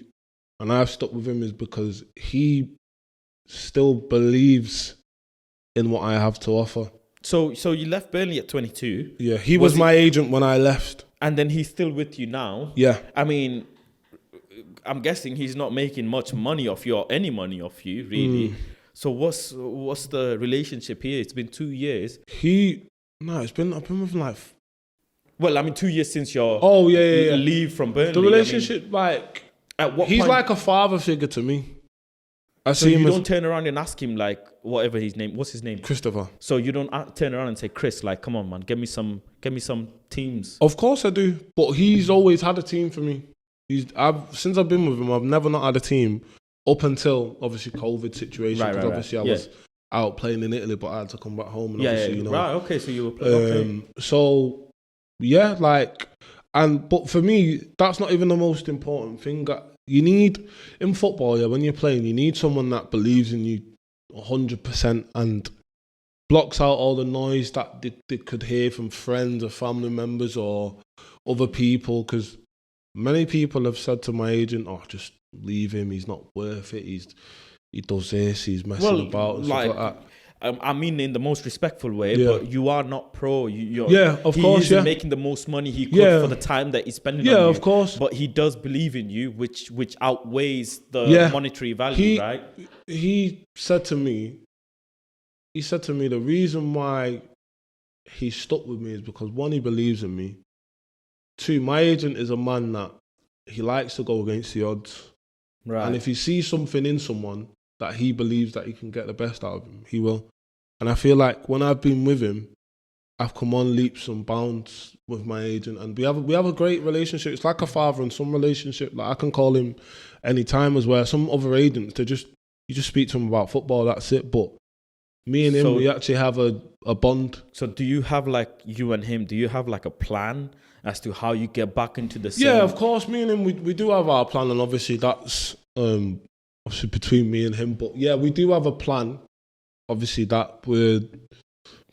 and I've stuck with him is because he still believes in what I have to offer. So you left Burnley at 22. Yeah, he was my agent when I left. And then he's still with you now. Yeah. I mean, I'm guessing he's not making much money off you or any money off you, really. So what's the relationship here? It's been 2 years. I've been with him like. Well, I mean, 2 years since your leave from Burnley. The relationship, at what he's point? like a father figure to me. So you don't turn around and ask him like whatever his name. What's his name? Christopher. So you don't turn around and say, Chris, like, come on, man, get me some teams. Of course I do, but he's always had a team for me. Since I've been with him, I've never not had a team up until obviously COVID situation. Because obviously I was out playing in Italy, but I had to come back home. And obviously, you know. Right. Okay. So you were playing. So yeah, but for me, that's not even the most important thing. You need, in football, when you're playing, you need someone that believes in you 100% and blocks out all the noise that they could hear from friends or family members or other people. Because many people have said to my agent, "Oh, just leave him. He's not worth it. He does this. He's messing about and stuff like that." I mean, in the most respectful way, but you are not pro. Of course, he's making the most money he could for the time that he's spending on you. Yeah, of course. But he does believe in you, which outweighs the monetary value, right? He said to me, the reason why he stuck with me is because, one, he believes in me. Two, my agent is a man that he likes to go against the odds. Right. And if he sees something in someone that he believes that he can get the best out of him, he will. And I feel like when I've been with him, I've come on leaps and bounds with my agent, and we have a great relationship. It's like a father and son relationship. Like, I can call him any time, as well. Some other agents, you just speak to him about football, that's it. But me and him, we actually have a bond. So do you have, like, you and him, do you have like a plan as to how you get back into the scene? Yeah, of course. Me and him, we do have our plan, and obviously that's obviously between me and him. But yeah, we do have a plan. Obviously that we're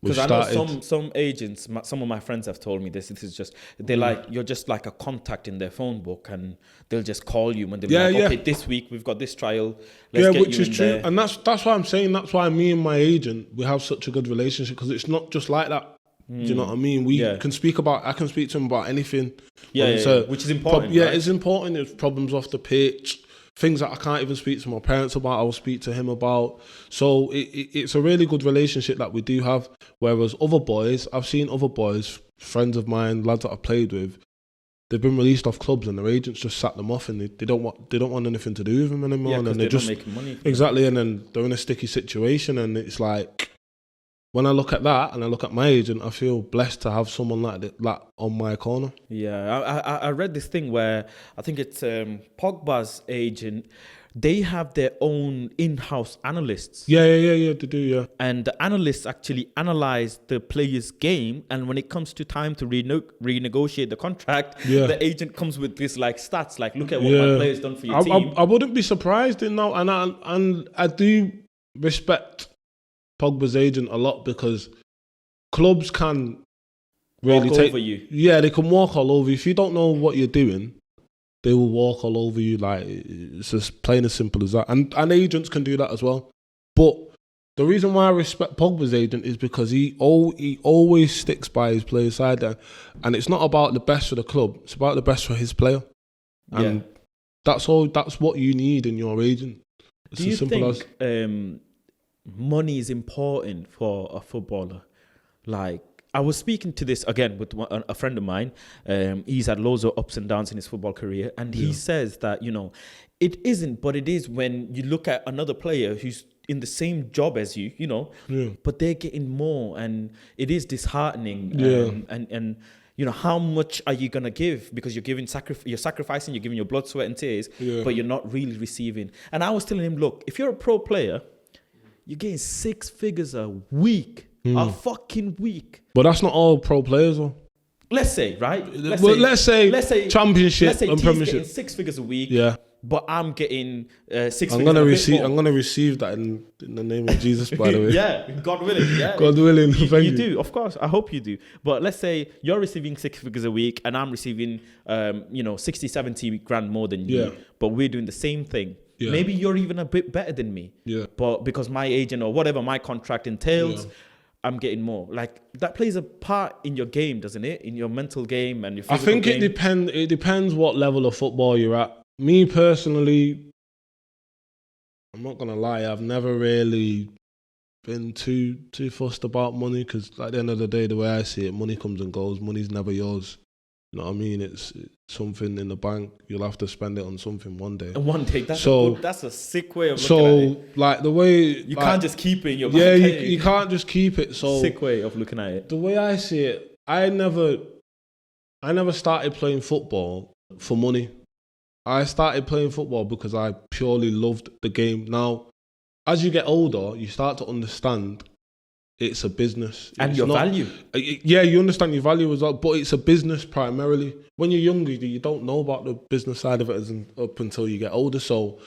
Because I know some agents, some of my friends have told me this. This is just you're just like a contact in their phone book, and they'll just call you when they're okay, this week we've got this trial. Let's get which you is in true, there. and that's why I'm saying that's why me and my agent we have such a good relationship, because it's not just like that. Do you know what I mean? I can speak to him about anything. Which is important. Right? It's important. There's problems off the pitch. Things that I can't even speak to my parents about, I will speak to him about. So it's a really good relationship that we do have. Whereas other boys, I've seen other boys, friends of mine, lads that I've played with, they've been released off clubs and their agents just sat them off, and they don't want anything to do with them anymore. Yeah, and they're just not making money. Exactly, and then they're in a sticky situation, and it's like, when I look at that and I look at my agent, I feel blessed to have someone like that on my corner. Yeah, I read this thing where I think it's Pogba's agent. They have their own in-house analysts. Yeah, they do, yeah. And the analysts actually analyze the player's game, and when it comes to time to renegotiate the contract, the agent comes with this like stats, like look at what my player's done for your team. I wouldn't be surprised in now, and I do respect Pogba's agent a lot, because clubs can really walk over you. Yeah, they can walk all over you. If you don't know what you're doing, they will walk all over you. Like, it's just plain as simple as that. And agents can do that as well. But the reason why I respect Pogba's agent is because he always sticks by his player's side, and it's not about the best for the club. It's about the best for his player. And that's all. That's what you need in your agent. It's do you as simple think money is important for a footballer? Like, I was speaking to this again with a friend of mine. He's had loads of ups and downs in his football career, and he says that, it isn't, but it is when you look at another player who's in the same job as you, but they're getting more, and it is disheartening. And how much are you gonna give? Because you're giving you're sacrificing, you're giving your blood, sweat, and tears, but you're not really receiving. And I was telling him, look, if you're a pro player, you're getting 6 figures a week, a fucking week. But that's not all pro players, though. Let's say, right? Let's say Championship let's say and T's Premiership. getting 6 figures a week. Yeah. But I'm getting 6 figures. I'm gonna receive that in the name of Jesus, by the way. Yeah, God willing. Yeah, God willing. You do, of course. I hope you do. But let's say you're receiving 6 figures a week, and I'm receiving 60, 70 grand more than you. But we're doing the same thing. Yeah. Maybe you're even a bit better than me. Yeah. But because my agent or whatever my contract entails, I'm getting more. Like, that plays a part in your game, doesn't it? In your mental game and your physical game. I think it depends what level of football you're at. Me personally, I'm not gonna lie, I've never really been too fussed about money, because at the end of the day, the way I see it, money comes and goes. Money's never yours. You know what I mean? It's something in the bank. You'll have to spend it on something one day. And one day, that's a sick way of looking at it. So, like, the way you can't just keep it in your bank. Yeah, you you can't just keep it. So, sick way of looking at it. The way I see it, I never started playing football for money. I started playing football because I purely loved the game. Now, as you get older, you start to understand it's a business. And your value. Yeah, you understand your value as well, but it's a business primarily. When you're younger, you don't know about the business side of it up until you get older. So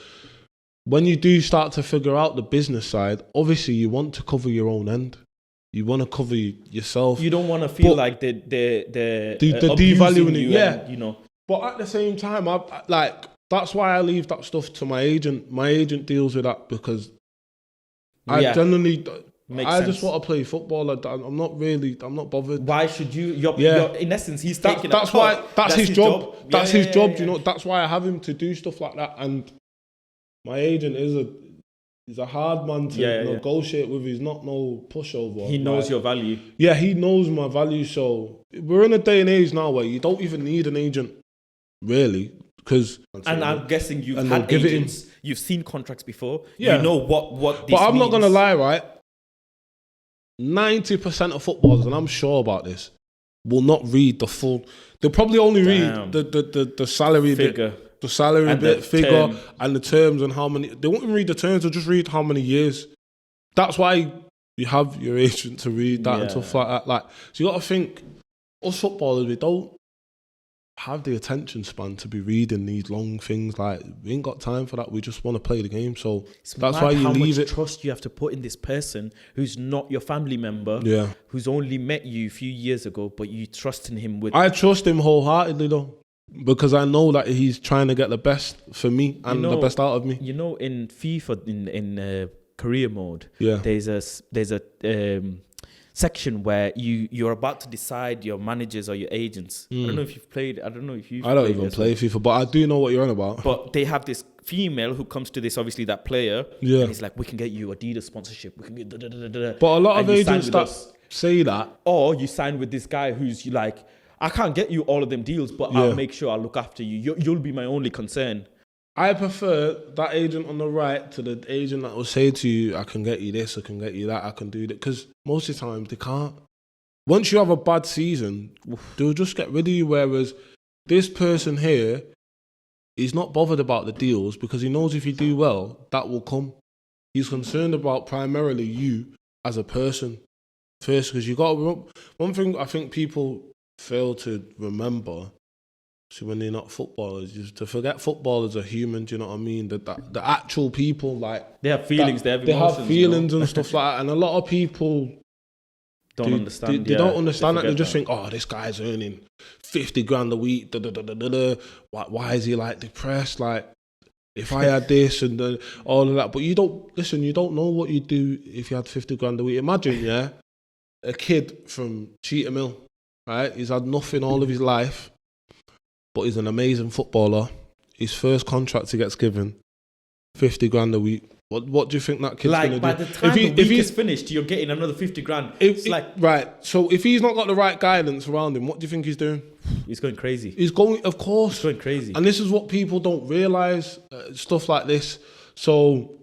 when you do start to figure out the business side, obviously you want to cover your own end. You want to cover yourself. You don't want to feel like they're devaluing it. Yeah. But at the same time, that's why I leave that stuff to my agent. My agent deals with that, because I generally... I just want to play football. I'm not bothered. Why should you? You're, in essence, he's taking that's his job. That's his job. You know, that's why I have him to do stuff like that. And my agent is a hard man to negotiate with. He's not no pushover. He knows your value. Yeah, he knows my value. So we're in a day and age now where you don't even need an agent, really. And I'm guessing you've had agents. You've seen contracts before. Yeah. You know what this But I'm means. not going to lie, right? 90% of footballers, and I'm sure about this, will not read the full. They'll probably only read the salary figure. bit, the salary and bit, the figure, term. and the terms and how many. They won't even read the terms. They'll just read how many years. That's why you have your agent to read that and stuff like that. Like, so you got to think, us footballers, we don't have the attention span to be reading these long things. Like, we ain't got time for that. We just want to play the game. So It's that's mad why you how leave much it. trust you have to put in this person who's not your family member, Yeah. who's only met you a few years ago, but you trust in him with. I trust him wholeheartedly though, because I know that he's trying to get the best for me and the best out of me. You know, in FIFA, in career mode, Yeah. there's a section where you're about to decide your managers or your agents. I don't know if you've played. I don't know if you've. I don't played even this play FIFA, but I do know what you're on about. But they have this female who comes to this, obviously that player, Yeah. and he's like, we can get you Adidas sponsorship. We can get da-da-da-da-da. But a lot of And you sign agents with that us. say that, Or you sign with this guy who's like, I can't get you all of them deals, but I'll make sure I'll look after you. You'll be my only concern. I prefer that agent on the right to the agent that will say to you, I can get you this, I can get you that, I can do that. Because most of the time they can't. Once you have a bad season, they'll just get rid of you. Whereas this person here, he's not bothered about the deals because he knows if you do well, that will come. He's concerned about primarily you as a person first, because you got to, one thing I think people fail to remember, so when they're not footballers, is to forget footballers are human. Do you know what I mean? The actual people, like, They have feelings, they have they emotions. have feelings and stuff like that. And a lot of people don't understand. They don't understand that. They forget just that. think, oh, this guy's earning 50 grand a week. Da, da, da, da, da, da. Why is he like depressed? Like, if I had this and all of that. But you don't know what you'd do if you had 50 grand a week. Imagine, a kid from Cheetah Mill, right? He's had nothing all of his life, but he's an amazing footballer. His first contract he gets given, 50 grand a week. What do you think that kid's going to do? By the time the week is finished, you're getting another 50 grand. Right. So if he's not got the right guidance around him, what do you think he's doing? He's going crazy. He's going, of course. He's going crazy. And this is what people don't realise, stuff like this. So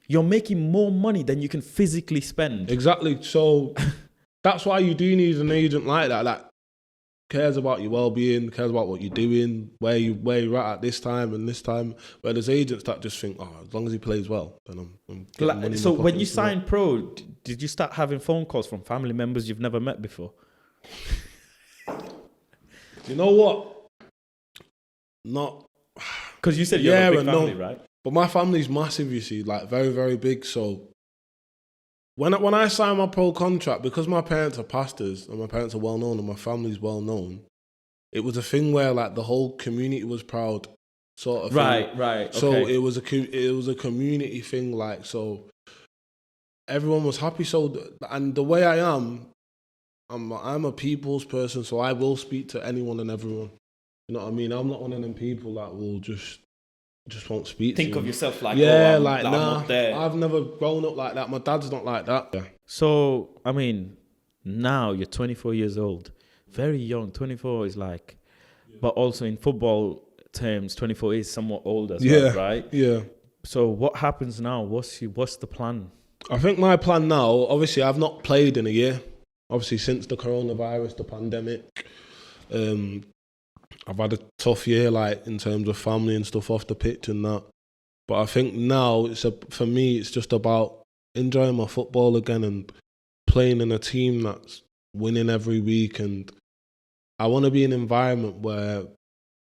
you're making more money than you can physically spend. Exactly. So that's why you do need an agent like that cares about your well-being, cares about what you're doing, where you're at this time and this time. Where there's agents that just think, oh, as long as he plays well, then I'm getting money. So when you signed pro, did you start having phone calls from family members you've never met before? You know what? Not because you said you have a big family, right? But my family's massive, you see, like very, very big. So when I signed my pro contract, because my parents are pastors and my parents are well known and my family's well known, it was a thing where like the whole community was proud, sort of thing. Right. So okay. it was a community thing, like, so everyone was happy. So and the way I am, I'm a people's person, so I will speak to anyone and everyone. You know what I mean? I'm not one of them people that will just won't speak to you. Think of yourself like, nah. I'm not there. I've never grown up like that. My dad's not like that. Yeah. So, I mean, now you're 24 years old. Very young. 24 is like, but also in football terms, 24 is somewhat old as well, right? Yeah. So what happens now? What's the plan? I think my plan now, obviously I've not played in a year. Obviously since the coronavirus, the pandemic, I've had a tough year, like in terms of family and stuff off the pitch and that. But I think now for me, it's just about enjoying my football again and playing in a team that's winning every week. And I want to be in an environment where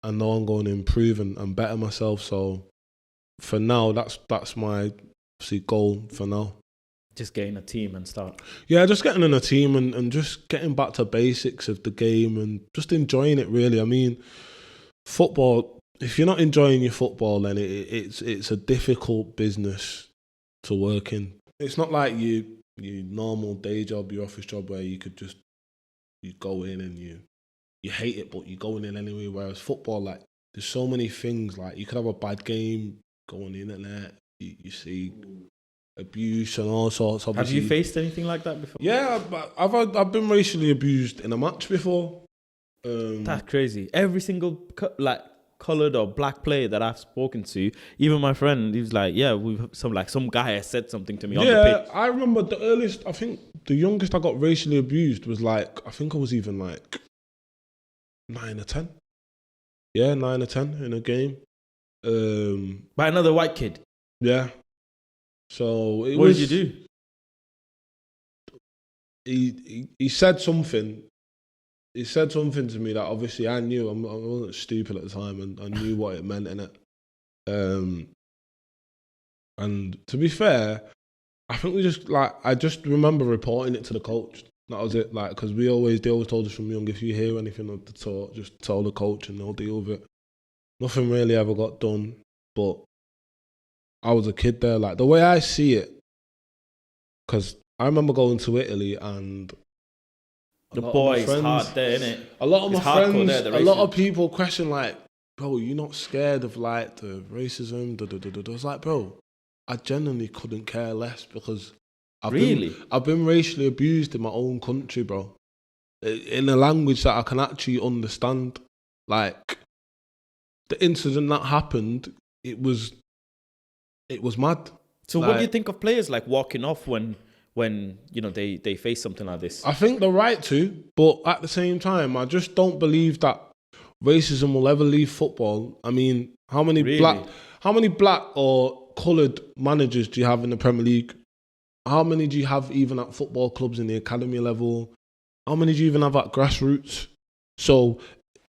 I know I'm going to improve and better myself. So for now, that's my obviously goal for now. Just getting a team and start. Yeah, just getting in a team and just getting back to basics of the game and just enjoying it, really. I mean, football, if you're not enjoying your football, then it's a difficult business to work in. It's not like your normal day job, your office job, where you go in and you hate it, but you're going in anyway. Whereas football, like, there's so many things. Like, you could have a bad game, go on the internet, you see abuse and all sorts. Obviously. Have you faced anything like that before? Yeah, I've been racially abused in a match before. That's crazy. Every single coloured or black player that I've spoken to, even my friend, he was like, "Yeah, we've some guy has said something to me on the pitch." I remember the earliest. I think the youngest I got racially abused was like, I think I was even like 9 or 10. Yeah, 9 or 10 in a game. By another white kid. Yeah. So what did you do? He said something, he said something to me that obviously I knew. I wasn't stupid at the time, and I knew what it meant in it. And to be fair, I think I just remember reporting it to the coach. That was it. Like, because they always told us from young, if you hear anything of the sort, just tell the coach and they'll deal with it. Nothing really ever got done, but I was a kid there. Like, the way I see it, because I remember going to Italy and the boys hard there, innit? A lot of my friends, there, a lot of people question like, bro, you're not scared of like the racism? I was like, bro, I genuinely couldn't care less because I've been racially abused in my own country, bro. In a language that I can actually understand. Like, the incident that happened, it was mad. So what do you think of players like walking off when you know they face something like this? I think they're right to, but at the same time, I just don't believe that racism will ever leave football. I mean, how many black or coloured managers do you have in the Premier League? How many do you have even at football clubs in the academy level? How many do you even have at grassroots? So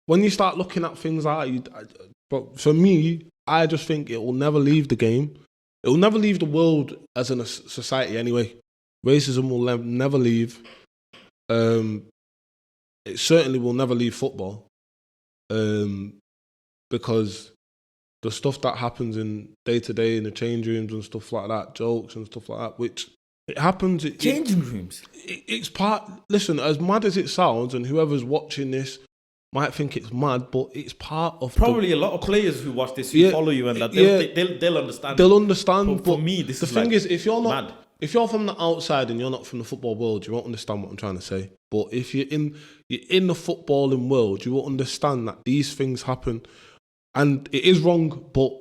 when you start looking at things like that, but for me, I just think it will never leave the game. It will never leave the world as a society anyway. Racism will never leave. It certainly will never leave football. Because the stuff that happens in day-to-day in the change rooms and stuff like that, jokes and stuff like that, which it happens. Changing rooms? It's part... Listen, as mad as it sounds, and whoever's watching this might think it's mad, but it's part of... Probably a lot of players who watch this, who follow you and that, they'll understand. They'll understand, but for me, this the is thing like is, if you're not... mad. If you're from the outside and you're not from the football world, you won't understand what I'm trying to say. But if you're in the footballing world, you will understand that these things happen, and it is wrong, but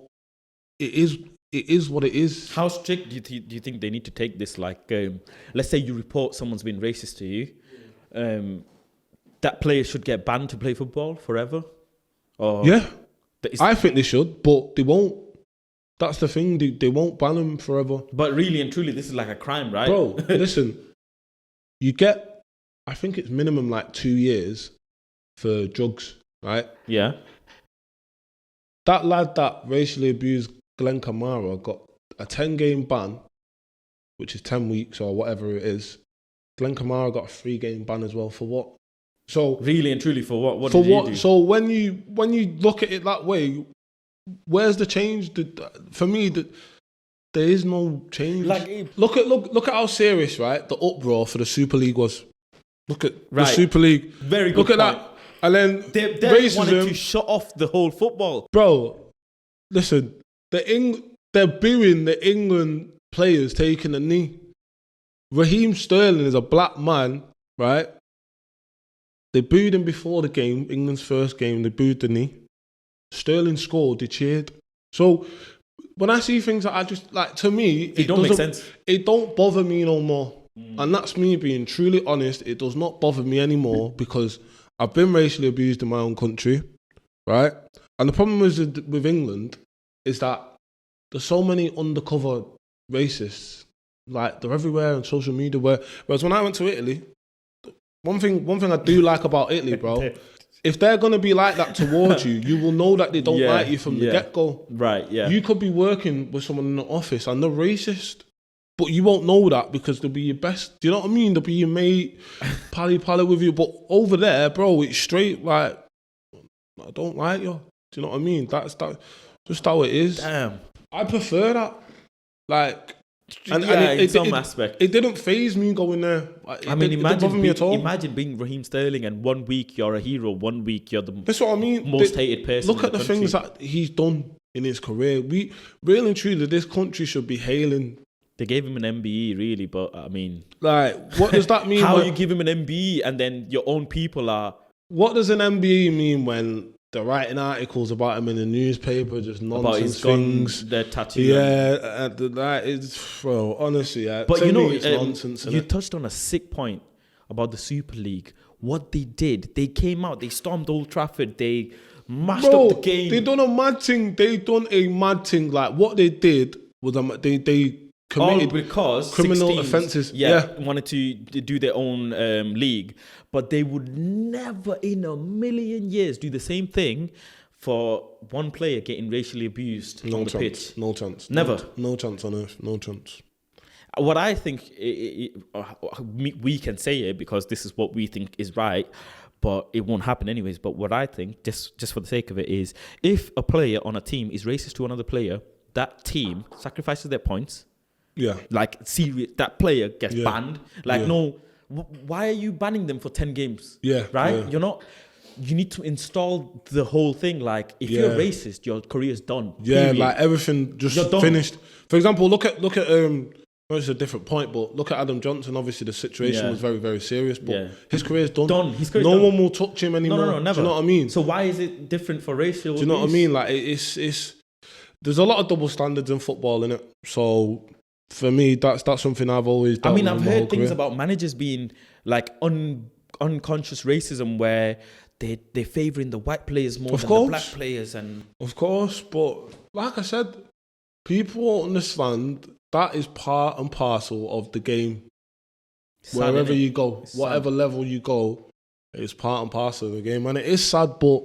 it is what it is. How strict do you think they need to take this? Like, let's say you report someone's been racist to you, that player should get banned to play football forever? Or yeah, I think they should, but they won't. That's the thing, they won't ban him forever. But really and truly, this is like a crime, right? Bro, listen, you get, I think it's minimum like 2 years for drugs, right? Yeah. That lad that racially abused Glenn Kamara got a 10-game ban, which is 10 weeks or whatever it is. Glenn Kamara got a 3-game ban as well. For what? So really and truly, for what? What did he do? So when you look at it that way, where's the change? For me, there is no change. Like, look at how serious, right, the uproar for the Super League was. Look at the Super League. Very good. Look at point. that. And then they racism, wanted to shut off the whole football. Bro, listen, they're booing the England players taking a knee. Raheem Sterling is a black man, right? They booed him before the game, England's first game. They booed the knee. Sterling scored, they cheered. So when I see things that I just, like, to me, it don't make sense. It don't bother me no more. And that's me being truly honest. It does not bother me anymore because I've been racially abused in my own country, right? And the problem with England is that there's so many undercover racists. Like, they're everywhere on social media. Whereas when I went to Italy, one thing I do like about Italy, bro, if they're going to be like that towards you, you will know that they don't like you from the get-go. Right, yeah. You could be working with someone in the office and they're racist, but you won't know that because they'll be your best. Do you know what I mean? They'll be your mate, pally with you. But over there, bro, it's straight like, I don't like you. Do you know what I mean? That's just how it is. Damn. I prefer that. Like... And in some aspect. It didn't faze me going there. Imagine being Raheem Sterling and 1 week you're a hero, 1 week you're the That's what I mean. most hated person. Look at the things that he's done in his career. We really and truly, this country should be hailing. They gave him an MBE, really, but I mean, like, what does that mean? How you give him an MBE and then your own people are? What does an MBE mean when they're writing articles about him in the newspaper, just nonsense things? Their tattoo. Yeah, that is, bro, honestly. But you know, it's nonsense. You touched on a sick point about the Super League. What they did, they came out, they stormed Old Trafford, they mashed up the game. They done a mad thing. Like, what they did was they committed because criminal 16s, offences. wanted to do their own league, but they would never in a million years do the same thing for one player getting racially abused on the pitch. No chance. Never. No chance on earth. No chance. What I think, we can say it because this is what we think is right, but it won't happen anyways. But what I think, just for the sake of it, is if a player on a team is racist to another player, that team sacrifices their points. Yeah. Like, serious, that player gets banned. Like, Yeah. no, why are you banning them for 10 games? Yeah. Right? Yeah. You're not... You need to install the whole thing. Like, if you're racist, your career's done. Yeah, period. like everything just finished. For example, look at well, it's a different point, but look at Adam Johnson. Obviously, the situation was very, very serious, but his career's done. His career's no done. one will touch him anymore. No, never. Do you know what I mean? So why is it different for racial? Do you know what I mean? Like, it's there's a lot of double standards in football, innit? So for me, that's something I've always dealt with. I've my whole heard things career. about managers being like unconscious racism where they're favouring the white players more than the black players. And of course, but like I said, people won't understand that is part and parcel of the game. sad, Wherever innit? you go, It's whatever sad. level you go, it's part and parcel of the game. And it is sad, but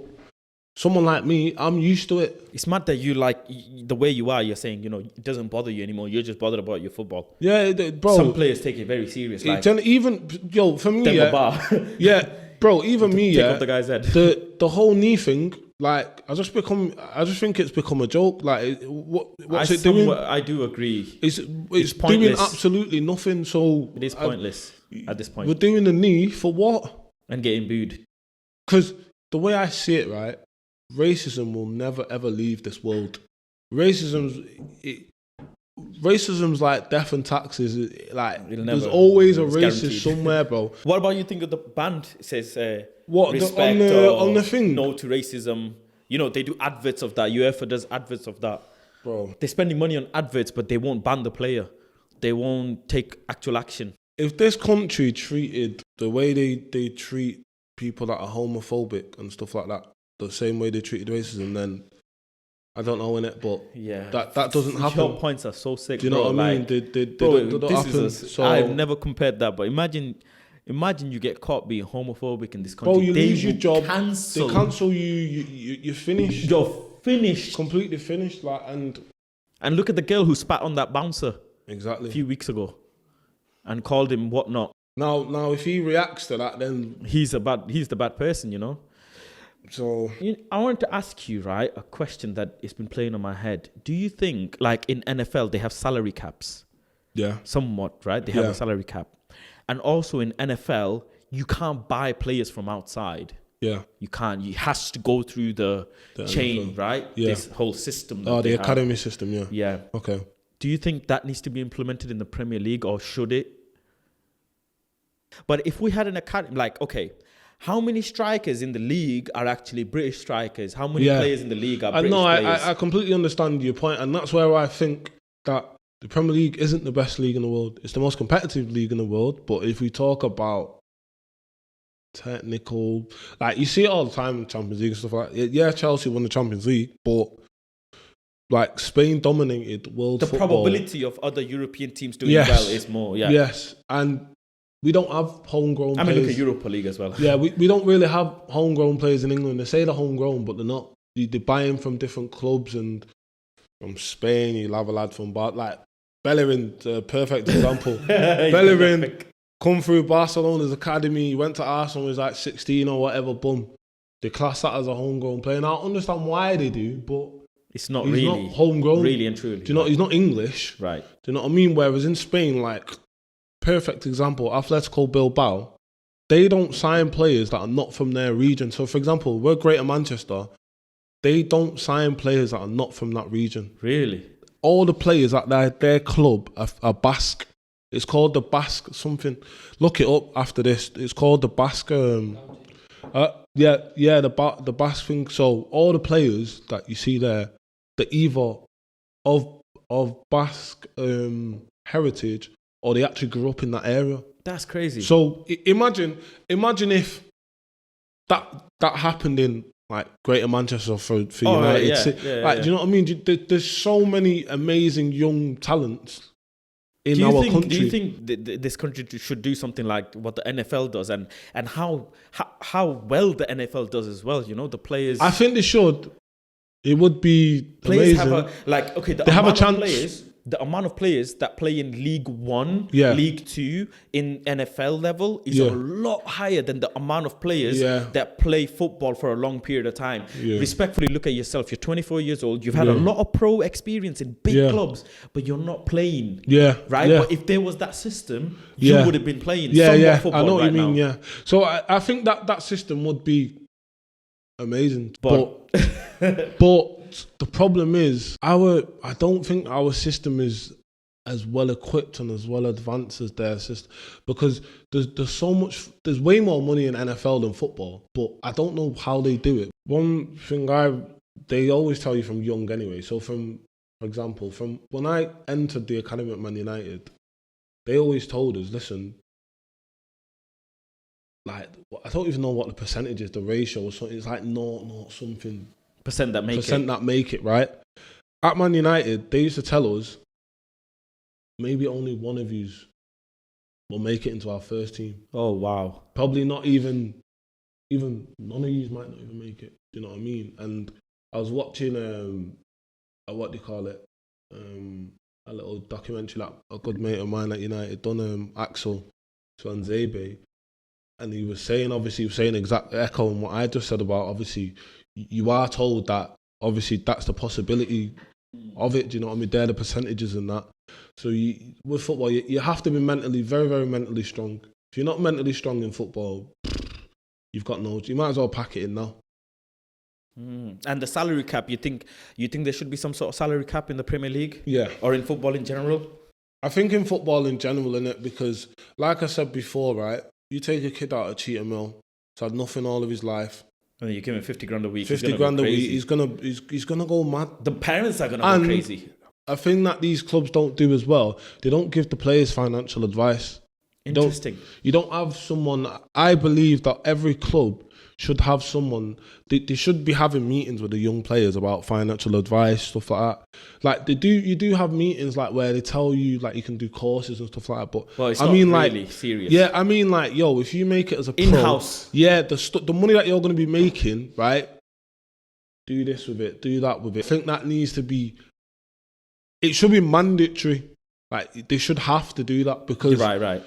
someone like me, I'm used to it. It's mad that you the way you are. You're saying, it doesn't bother you anymore. You're just bothered about your football. Yeah, bro. Some players take it very serious. Like Even, for me, Demba Ba. yeah, bro, even me, Take off the guy's head. The whole knee thing, like, I just think it's become a joke. Like, what's it doing? I do agree. It's doing pointless. absolutely nothing. So It is pointless at this point. We're doing the knee for what? And getting booed. Because the way I see it, right, racism will never ever leave this world. Racism's like death and taxes. Like, there's always a racist guaranteed. somewhere, bro. What about you think of the band? It says on respect the thing? no to racism. They do adverts of that. UEFA does adverts of that. Bro, They're spending money on adverts, but they won't ban the player. They won't take actual action. if this country treated the way they treat people that are homophobic and stuff like that, the same way they treated racism, then I don't know, innit, but that doesn't happen. Your points are so sick. Do you know what I mean? They don't happen. So I've never compared that, but imagine you get caught being homophobic in this country. bro, you They lose your will job. Cancel. They cancel you. You're finished. You're finished. Completely finished. Like, And look at the girl who spat on that bouncer exactly a few weeks ago and called him whatnot. Now, if he reacts to that, then He's the bad person, So I wanted to ask you, right, a question that has been playing on my head. Do you think, like in NFL, they have salary caps? yeah, Somewhat, right? They have a salary cap. And also in NFL, you can't buy players from outside. yeah. You can't. It has to go through the chain, NFL. right? Yeah. This whole system. Oh, the they have. academy system. Yeah. Yeah. Okay. Do you think that needs to be implemented in the Premier League, or should it? But if we had an academy, like, okay, how many strikers in the league are actually British strikers? How many players in the league are British players? I completely understand your point, and that's where I think that the Premier League isn't the best league in the world. It's the most competitive league in the world, but if we talk about technical, like, you see it all the time in Champions League and stuff like that. Yeah, Chelsea won the Champions League, but like, Spain dominated world the football. probability of other European teams doing well is more. Yeah. Yes, and we don't have homegrown players. I mean, look at Europa League as well. Yeah, we don't really have homegrown players in England. They say they're homegrown, but they're not. They buy them from different clubs, and from Spain, you'll have a lad from like Bellerin, a perfect example. Bellerin come through Barcelona's academy, went to Arsenal, was like 16 or whatever, boom. They class that as a homegrown player. And I understand why they do, but It's not he's really not homegrown. really and truly. Do you know, he's not English. Right. Do you know what I mean? Whereas in Spain, like, perfect example, Atletico Bilbao, they don't sign players that are not from their region. So, for example, we're Greater Manchester. They don't sign players that are not from that region. Really? All the players at their club are Basque. It's called the Basque something. Look it up after this. It's called the Basque. The Basque thing. So all the players that you see there, they're either of Basque heritage, or they actually grew up in that area. That's crazy. So imagine if that happened in, like, Greater Manchester for United. Yeah, do you know what I mean? There's so many amazing young talents in our country. Do you think this country should do something like what the NFL does, and how well the NFL does as well? You know, the players. I think they should. It would be players amazing. The amount of players that play in League One, Yeah. League Two, in NFL level is a lot higher than the amount of players that play football for a long period of time. Yeah. Respectfully, look at yourself. You're 24 years old. You've had a lot of pro experience in big clubs, but you're not playing. Yeah. Right? Yeah. But if there was that system, you would have been playing football I know what right you mean, now. yeah. So I think that system would be amazing. But the problem is I don't think our system is as well equipped and as well advanced as their system, because there's way more money in NFL than football, but I don't know how they do it. One thing they always tell you from young anyway. So for example, from when I entered the academy at Man United, they always told us, listen, like, I don't even know what the percentage is, the ratio or something. It's like no something. Percent that make it, right? At Man United, they used to tell us, maybe only one of you will make it into our first team. Oh, wow. Probably not even none of you might not even make it. Do you know what I mean? And I was watching, what do you call it? A little documentary that a good mate of mine at United done, Axel Swanzebe. And he was saying exactly echoing what I just said about, obviously, you are told that, obviously, that's the possibility of it. Do you know what I mean? They're the percentages and that. So with football, you have to be mentally, very, very mentally strong. If you're not mentally strong in football, you've got no. You might as well pack it in now. And the salary cap, you think there should be some sort of salary cap in the Premier League? Yeah. Or in football in general? I think in football in general, innit, because like I said before, right, you take a kid out of Cheetah Mill, he's had nothing all of his life. And you give him 50 grand a week. 50 grand a week, he's gonna go mad. The parents are gonna go crazy. A thing that these clubs don't do as well, they don't give the players financial advice. Interesting. You don't have someone. I believe that every club should have someone. They should be having meetings with the young players about financial advice, stuff like that. Like you do have meetings like where they tell you like you can do courses and stuff like that. But well, it's not really serious. Yeah, I mean like, yo, if you make it as a pro, in-house, yeah, the money that you're going to be making, right? Do this with it, do that with it. I think that needs to be. It should be mandatory. Like they should have to do that because right.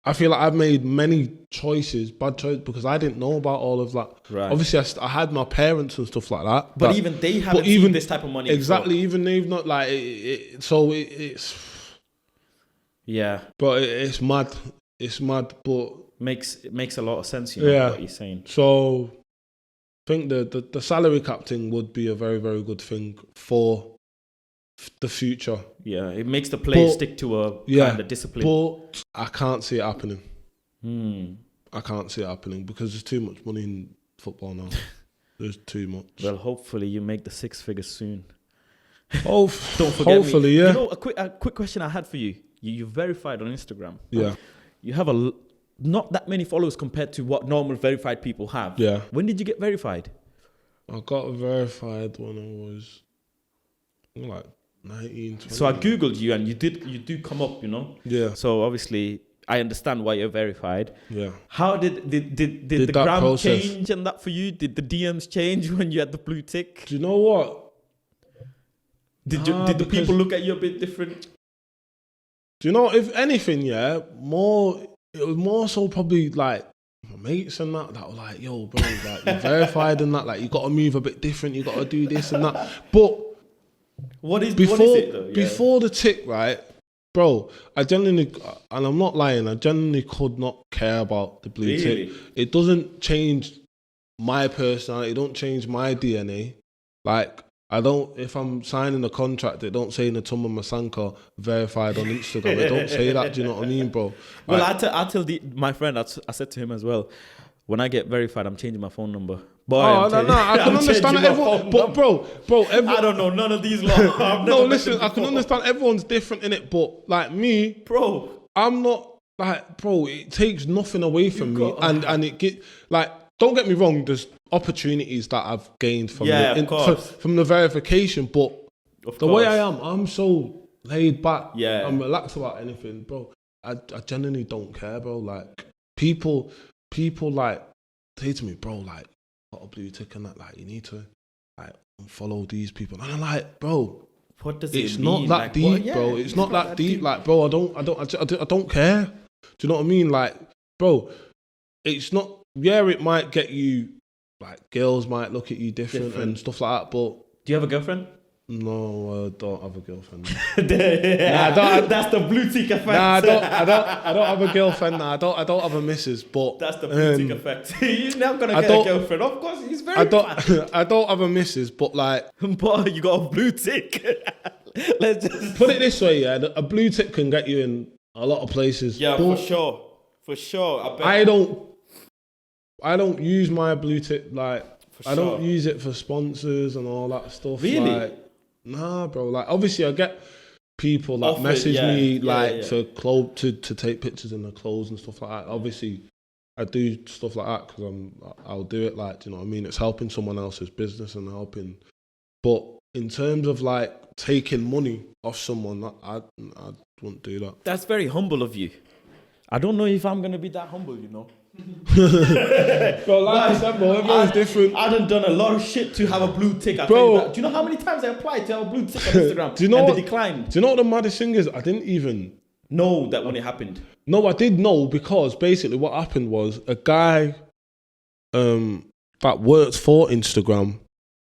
I feel like I've made many bad choices, because I didn't know about all of that. Right. Obviously, I had my parents and stuff like that. But even they haven't seen this type of money. Exactly, before. Even they've not like it's. Yeah. But it's mad. It's mad, but makes a lot of sense. You know what you're saying. So, I think the salary cap thing would be a very, very good thing for the future. Yeah, it makes the players stick to a kind of discipline. But I can't see it happening. I can't see it happening because there's too much money in football now. There's too much. Well, hopefully you make the six figures soon. Oh, don't forget hopefully, me. yeah. You know, a quick question I had for you. You're verified on Instagram. Yeah. You have not that many followers compared to what normal verified people have. Yeah. When did you get verified? I got verified when I was like 19, 20. So I googled you and you do come up, you know. Yeah. So obviously I understand why you're verified. Yeah. How did the gram process change and that for you? Did the DMs change when you had the blue tick? Do you know what? Did the people look at you a bit different? Do you know, if anything, it was more so probably like my mates and that were like, yo, bro, like you're verified and that, like you got to move a bit different, you got to do this and that. But what is it though? Yeah. Before the tick, right, bro, I genuinely, and I'm not lying, I genuinely could not care about the blue tick. It doesn't change my personality, it don't change my DNA. Like, if I'm signing a contract, it don't say Ntumba Massanka verified on Instagram. It don't say that, do you know what I mean, bro? Well, I tell my friend, I said to him as well, when I get verified, I'm changing my phone number. Boy, I can understand everyone, but bro, I don't know none of these laws. No, listen, I can understand everyone's different in it, but like me, bro, I'm not like, bro. It takes nothing away from me, and it get like. Don't get me wrong. There's opportunities that I've gained from from the verification, but the way I am, I'm so laid back. Yeah. I'm relaxed about anything, bro. I genuinely don't care, bro. Like people like say to me, bro, like got a blue tick and that, like you need to like unfollow these people. And I'm like, bro, What does it's it not mean? that Like, deep, what- yeah, bro. It's not that deep. Like, bro, I don't care. Do you know what I mean? Like, bro, it's not. Yeah, it might get you. Like, girls might look at you different and stuff like that. But Do you have a girlfriend? no, I don't have a girlfriend. That's the blue tick effect. Nah, I don't have a girlfriend. Nah, I don't have a missus. But That's the blue tick effect. You're never gonna get a girlfriend. Of course, he's very fat. I don't have a missus. But like, But you got a blue tick. Let's just put it this way, yeah, a blue tick can get you in a lot of places. Yeah, but for sure. I bet. I don't use my blue tick like. For I don't sure. use it for sponsors and all that stuff. Really? Like, nah, bro. Like, obviously, I get people that Offer, message yeah, me yeah, like yeah. for clothes to take pictures in their clothes and stuff like that. Obviously, I do stuff like that because I'll do it. Like, do you know what I mean? It's helping someone else's business and helping. But in terms of like taking money off someone, I wouldn't do that. That's very humble of you. I don't know if I'm gonna be that humble, you know. Bro, like I said, bro, everyone's different. I done a lot of shit to have a blue tick. Bro. Tell you that. Do you know how many times I applied to have a blue tick on Instagram? Do you know and what? they declined? Do you know what the maddest thing is? I didn't even know that when it happened. No, I did know because basically what happened was a guy that works for Instagram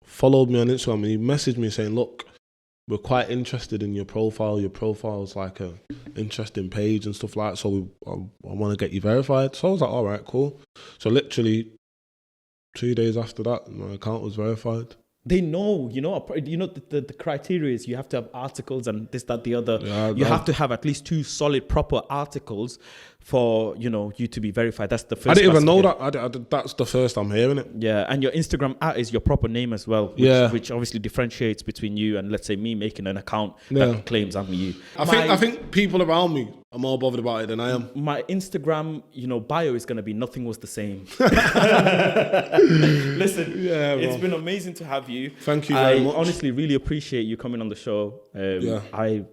followed me on Instagram and he messaged me saying, look, we're quite interested in your profile. Your profile's like a interesting page and stuff like that. So I want to get you verified. So I was like, all right, cool. So literally 2 days after that, my account was verified. They know, the criteria is you have to have articles and this, that, the other. Yeah, you have to have at least 2 solid, proper articles for, you to be verified. That's the first. I didn't even know classification. that. That's the first I'm hearing it. Yeah, and your Instagram is your proper name as well, which obviously differentiates between you and, let's say, me making an account that claims I'm you. I think people around me are more bothered about it than I am. My Instagram, bio is going to be nothing was the same. Listen, it's been amazing to have you. Thank you very much. I honestly really appreciate you coming on the show. I'm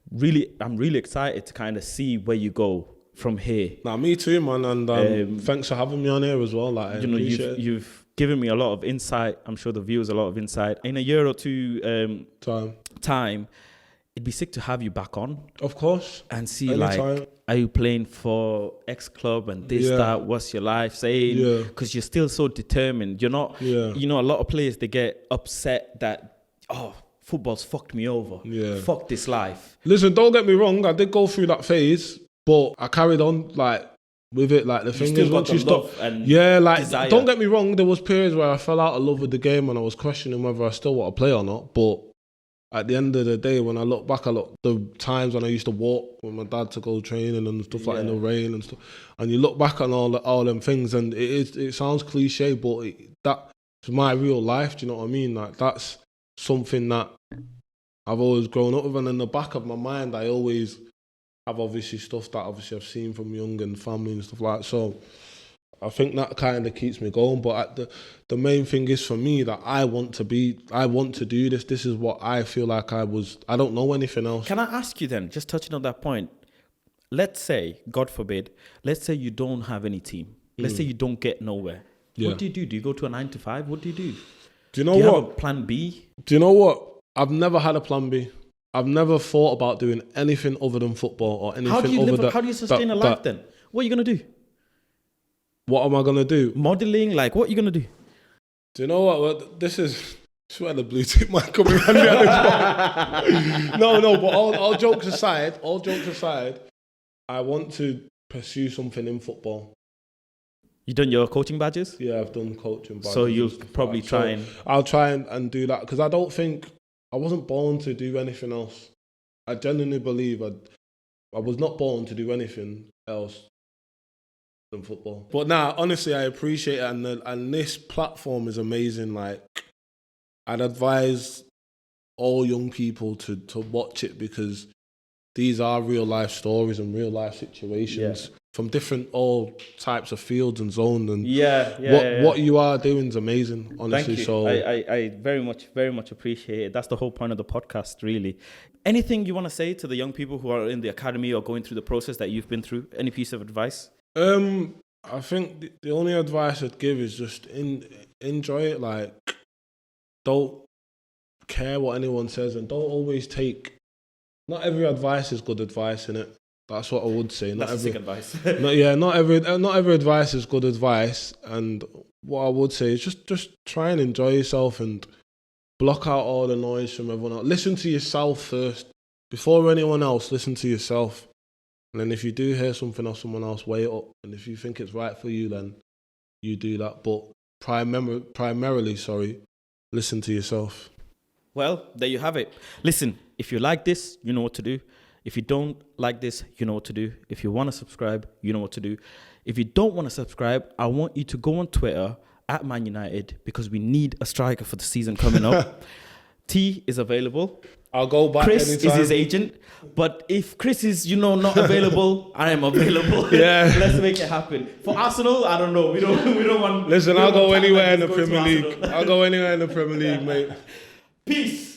really excited to kind of see where you go from here. Nah, me too, man. And thanks for having me on here as well. Like, you've given me a lot of insight. I'm sure the viewers a lot of insight. In a year or two time, it'd be sick to have you back on. Of course. And see, anytime. like, are you playing for X club and this, that? What's your life saying? Because you're still so determined. You're not, a lot of players, they get upset that, football's fucked me over. Yeah. Fuck this life. Listen, don't get me wrong. I did go through that phase, but I carried on, like, with it. Like, the thing is, once you stop, desire. Don't get me wrong. There was periods where I fell out of love with the game and I was questioning whether I still want to play or not. But at the end of the day, when I look back, the times when I used to walk with my dad to go training and stuff like in the rain and stuff, and you look back on all them things, and it sounds cliche, but that's my real life. Do you know what I mean? Like, that's something that I've always grown up with, and in the back of my mind, I always have obviously stuff that obviously I've seen from young and family and stuff like that. So I think that kind of keeps me going. But the main thing is for me that I want to do this. This is what I feel like I don't know anything else. Can I ask you then, just touching on that point, let's say, God forbid, let's say you don't have any team. Let's say you don't get nowhere. Yeah. What do you do? Do you go to a 9 to 5? What do you do? Do you know what? Have a plan B? Do you know what? I've never had a plan B. I've never thought about doing anything other than football or anything How do you sustain a life then? What are you going to do? What am I going to do? Modelling, like, what are you going to do? Do you know what? Well, this is where the blue tick might come in handy at this point. No, but all jokes aside, I want to pursue something in football. You done your coaching badges? Yeah, I've done coaching badges. So you'll probably try and... I'll try and do that because I don't think... I wasn't born to do anything else. I genuinely believe I was not born to do anything else than football. But now, honestly, I appreciate it, and this platform is amazing. Like, I'd advise all young people to watch it because these are real life stories and real life situations. from different all types of fields and zones, and Yeah. what you are doing is amazing, honestly. Thank you. So I very much appreciate it. That's the whole point of the podcast, really. Anything you want to say to the young people who are in the academy or going through the process that you've been through? Any piece of advice? I think the only advice I'd give is just enjoy it. Like, don't care what anyone says, and don't always take. Not every advice is good advice, innit? That's what I would say. That's sick advice. Not every advice is good advice. And what I would say is just try and enjoy yourself and block out all the noise from everyone else. Listen to yourself first. Before anyone else, listen to yourself. And then if you do hear something off someone else, weigh it up. And if you think it's right for you, then you do that. But primarily, listen to yourself. Well, there you have it. Listen, if you like this, you know what to do. If you don't like this, you know what to do. If you want to subscribe, you know what to do. If you don't want to subscribe, I want you to go on Twitter at Man United, because we need a striker for the season coming up. T is available. I'll go back Chris anytime. is his agent. But if Chris is, not available, I am available. Yeah. Let's make it happen. For Arsenal, I don't know. We don't want. Listen, I'll go anywhere in the Premier League. Arsenal. I'll go anywhere in the Premier League, mate. Peace.